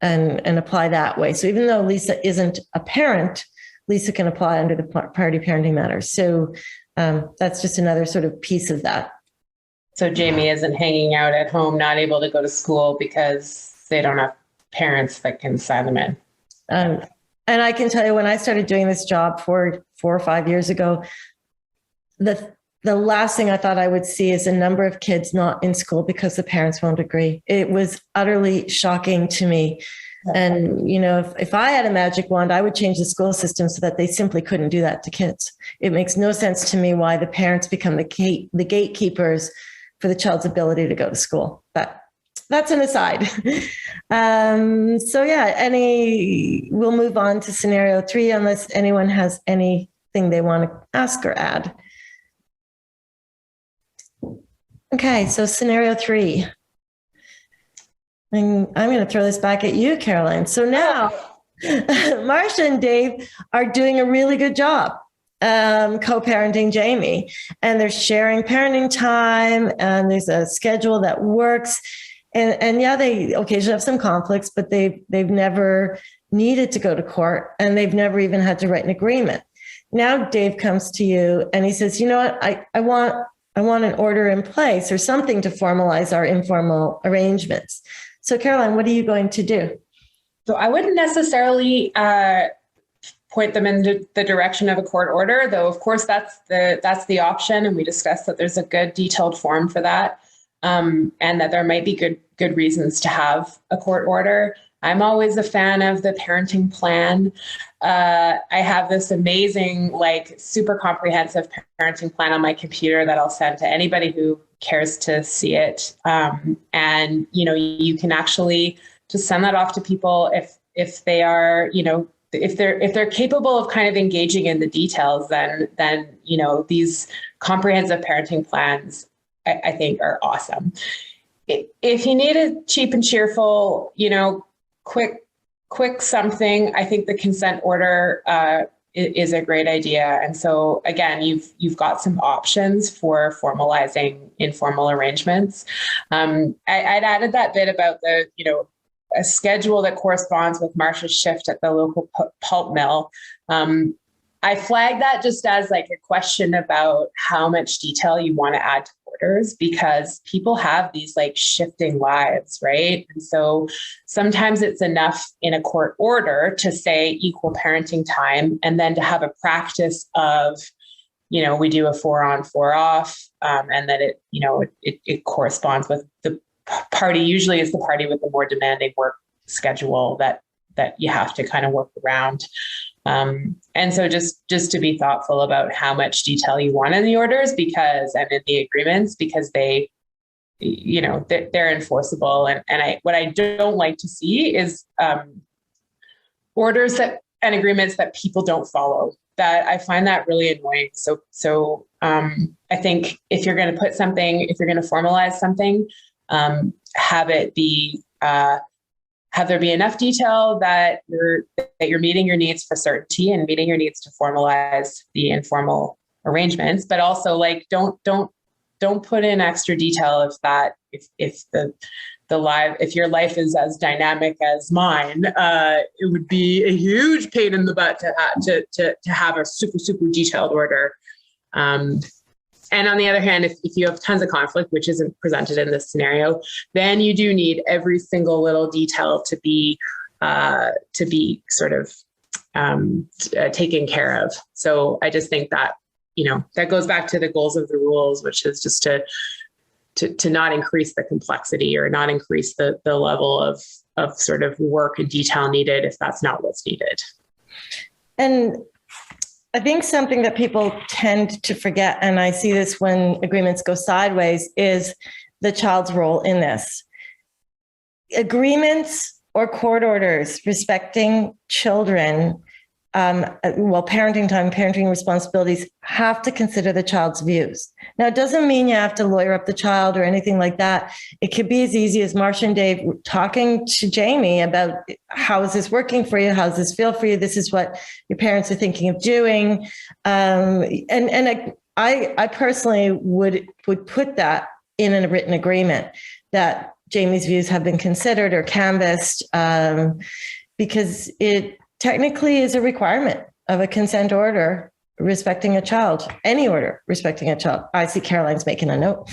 and apply that way. So even though Lisa isn't a parent, Lisa can apply under the priority parenting matter. So that's just another sort of piece of that. So Jamie isn't hanging out at home, not able to go to school because they don't have parents that can sign them in. And I can tell you, when I started doing this job 4 or 5 years ago, the last thing I thought I would see is a number of kids not in school because the parents won't agree. It was utterly shocking to me. And, you know, if I had a magic wand, I would change the school system so that they simply couldn't do that to kids. It makes no sense to me why the parents become the gatekeepers for the child's ability to go to school. But that's an aside. So yeah, we'll move on to scenario 3 unless anyone has anything they want to ask or add. Okay, so scenario 3. And I'm going to throw this back at you, Caroline. So now Marsha and Dave are doing a really good job co-parenting Jamie, and they're sharing parenting time, and there's a schedule that works. And yeah, they occasionally have some conflicts, but they've never needed to go to court, and they've never even had to write an agreement. Now Dave comes to you and he says, you know what, I want an order in place or something to formalize our informal arrangements. So Caroline, what are you going to do? So I wouldn't necessarily point them in the direction of a court order, though of course that's the option, and we discussed that there's a good detailed form for that, and that there might be good reasons to have a court order. I'm always a fan of the parenting plan. I have this amazing, super comprehensive parenting plan on my computer that I'll send to anybody who cares to see it. And, you can actually just send that off to people if they are, if they're capable of kind of engaging in the details, then these comprehensive parenting plans, I think, are awesome. If you need a cheap and cheerful, quick something, I think the consent order is a great idea. And so again, you've got some options for formalizing informal arrangements. I'd added that bit about a schedule that corresponds with Marcia's shift at the local pulp mill. I flag that just as like a question about how much detail you want to add to orders, because people have these like shifting lives, right? And so sometimes it's enough in a court order to say equal parenting time, and then to have a practice of, you know, we do a 4 on 4 off, and that it, you know, it corresponds with the party. Usually is the party with the more demanding work schedule that you have to kind of work around. And so just to be thoughtful about how much detail you want in the orders, because, and in the agreements, because they, you know, they're enforceable. And what I don't like to see is, orders and agreements that people don't follow. That I find that really annoying. So I think if you're going to put something, if you're going to formalize something, have it be, have there be enough detail that you're meeting your needs for certainty and meeting your needs to formalize the informal arrangements, but also like don't put in extra detail if your life is as dynamic as mine, it would be a huge pain in the butt to have a super detailed order. And on the other hand, if you have tons of conflict, which isn't presented in this scenario, then you do need every single little detail to be sort of taken care of. So I just think that, you know, that goes back to the goals of the rules, which is just to not increase the complexity or not increase the level of sort of work and detail needed if that's not what's needed. And I think something that people tend to forget, and I see this when agreements go sideways, is the child's role in this. Agreements or court orders respecting children, parenting time, parenting responsibilities, have to consider the child's views. Now, it doesn't mean you have to lawyer up the child or anything like that. It could be as easy as Marcia and Dave talking to Jamie about, how is this working for you? How does this feel for you? This is what your parents are thinking of doing. I personally would put that in a written agreement, that Jamie's views have been considered or canvassed, because it technically is a requirement of a consent order respecting a child, any order respecting a child. I see Caroline's making a note.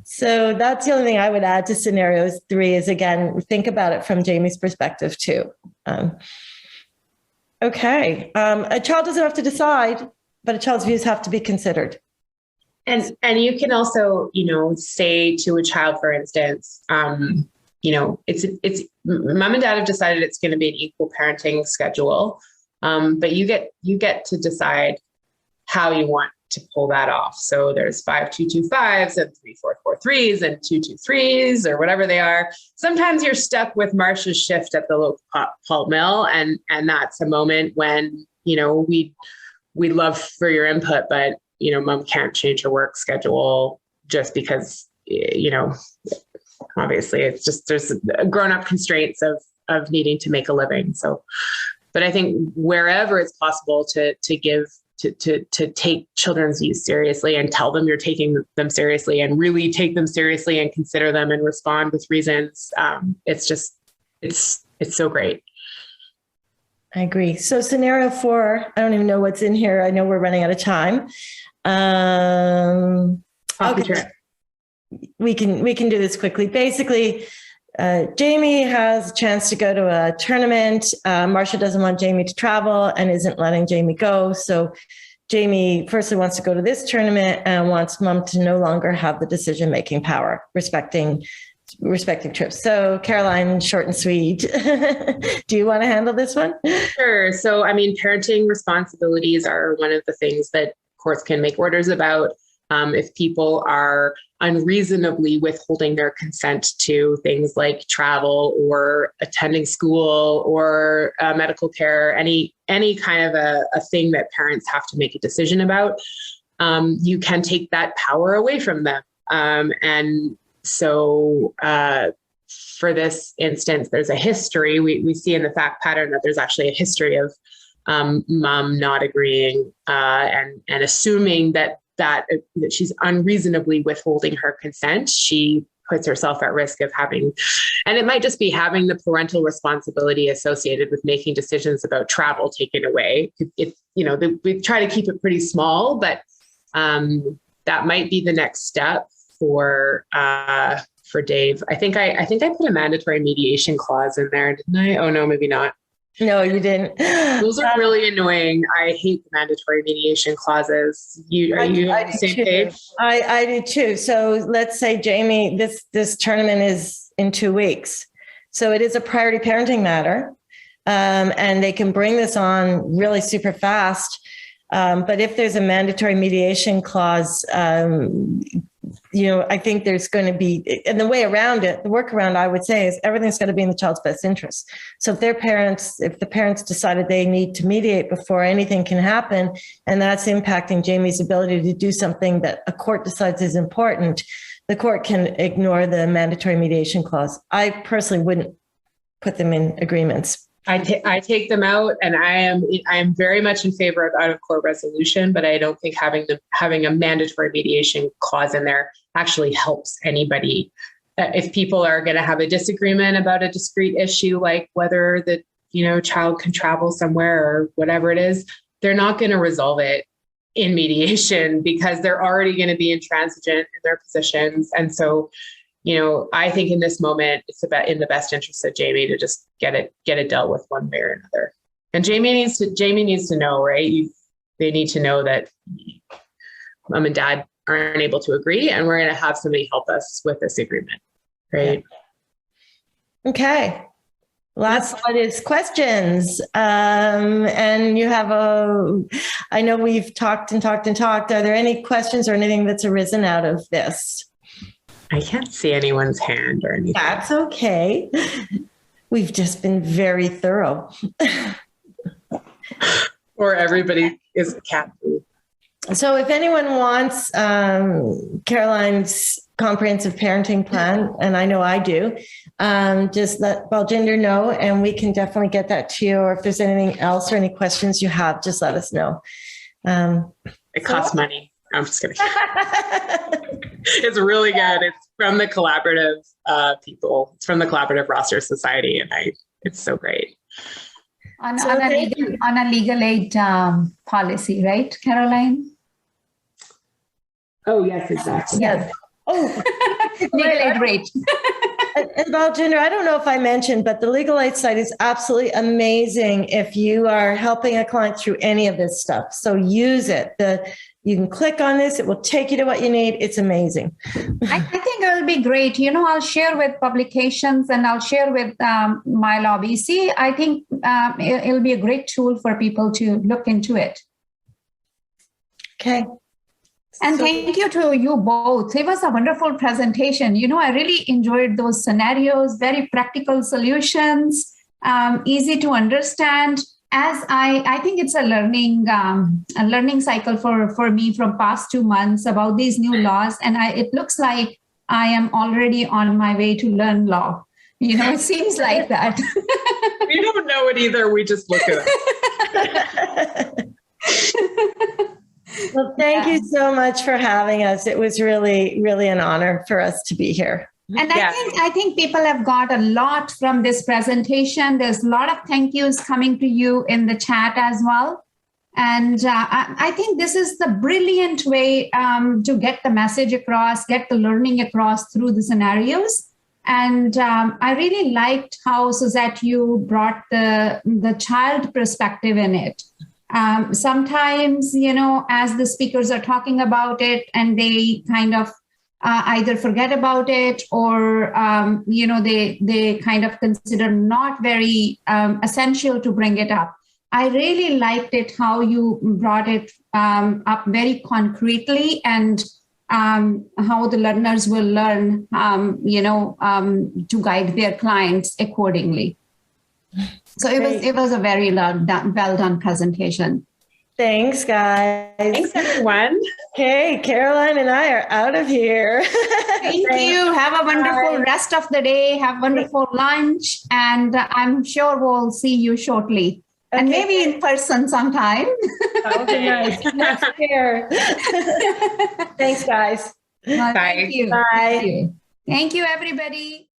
So that's the only thing I would add to scenarios 3 is, again, think about it from Jamie's perspective too. Okay. A child doesn't have to decide, but a child's views have to be considered. And you can also, you know, say to a child, for instance, you know, it's mom and dad have decided it's going to be an equal parenting schedule, but you get to decide how you want to pull that off. So there's 5-2-2-5s and 3-4-4-3s and 2-2-3s or whatever they are. Sometimes you're stuck with Marcia's shift at the local pulp mill, and that's a moment when, you know, we'd love for your input, but, you know, mom can't change her work schedule just because, you know, obviously it's just, there's grown-up constraints of needing to make a living. So, but I think wherever it's possible to take children's views seriously and tell them you're taking them seriously and really take them seriously and consider them and respond with reasons. It's so great. I agree. So scenario 4, I don't even know what's in here. I know we're running out of time. Okay. We can do this quickly. Basically, Jamie has a chance to go to a tournament. Marcia doesn't want Jamie to travel and isn't letting Jamie go. So Jamie firstly wants to go to this tournament and wants mom to no longer have the decision-making power, respecting trips. So Caroline, short and sweet. Do you want to handle this one? Sure. So, I mean, parenting responsibilities are one of the things that courts can make orders about. If people are unreasonably withholding their consent to things like travel or attending school or medical care, any kind of a thing that parents have to make a decision about, you can take that power away from them. And so for this instance, there's a history. We see in the fact pattern that there's actually a history of mom not agreeing and assuming that she's unreasonably withholding her consent. She puts herself at risk of having, and it might just be having the parental responsibility associated with making decisions about travel taken away. We try to keep it pretty small, but that might be the next step for Dave. I think I put a mandatory mediation clause in there, didn't I? Oh no, maybe not. No, you didn't. Those are really annoying. I hate the mandatory mediation clauses. Are you on the same page? I do too. So let's say, Jamie, this tournament is in 2 weeks. So it is a priority parenting matter. And they can bring this on really super fast. But if there's a mandatory mediation clause, I think there's going to be, and the way around it, the workaround I would say is everything's going to be in the child's best interest. So if the parents decided they need to mediate before anything can happen, and that's impacting Jamie's ability to do something that a court decides is important, the court can ignore the mandatory mediation clause. I personally wouldn't put them in agreements. I take them out, and I am very much in favor of out of court resolution, but I don't think having a mandatory mediation clause in there actually helps anybody. If people are going to have a disagreement about a discrete issue, like whether the child can travel somewhere or whatever it is, they're not going to resolve it in mediation because they're already going to be intransigent in their positions. And so, I think in this moment, it's in the best interest of Jamie to just get it dealt with one way or another. And Jamie needs to know, right? They need to know that mom and dad aren't able to agree, and we're going to have somebody help us with this agreement, right? Yeah. Okay. Last slide is questions. And you have I know we've talked. Are there any questions or anything that's arisen out of this? I can't see anyone's hand or anything. That's okay. We've just been very thorough. Or everybody is a cat food. So if anyone wants Caroline's comprehensive parenting plan, and I know I do, just let Baljinder know, and we can definitely get that to you. Or if there's anything else or any questions you have, just let us know. It costs money. I'm just kidding. It's really good. It's from the collaborative people. It's from the Collaborative Roster Society, and it's so great. On a legal aid policy, right, Caroline? Oh, yes, exactly. Yes. Oh, legal aid rate. And Baljinder, I don't know if I mentioned, but the legal aid site is absolutely amazing if you are helping a client through any of this stuff. So use it. You can click on this. It will take you to what you need. It's amazing. I think it will be great. I'll share with publications and I'll share with My Law BC. I think it'll be a great tool for people to look into it. Okay. And thank you to you both. It was a wonderful presentation. I really enjoyed those scenarios, very practical solutions, easy to understand. As I think it's a learning cycle for me from past 2 months about these new laws. And it looks like I am already on my way to learn law. It seems like that. We don't know it either. We just look at it. Well, thank you so much for having us. It was really, really an honor for us to be here. And I think people have got a lot from this presentation. There's a lot of thank yous coming to you in the chat as well. And I think this is the brilliant way to get the message across, get the learning across through the scenarios. And I really liked how, Suzette, you brought the child perspective in it. Sometimes, as the speakers are talking about it and they kind of either forget about it or, they kind of consider not very essential to bring it up. I really liked it how you brought it up very concretely and how the learners will learn, to guide their clients accordingly. So it was a very well done presentation. Thanks, guys. Thanks, everyone. Okay, Caroline and I are out of here. Thank you. Have a wonderful rest of the day. Have wonderful lunch. And I'm sure we'll see you shortly. Okay. And maybe in person sometime. That would be nice. Next year. Thanks, guys. Thank you. Bye. Thank you. Thank you, everybody.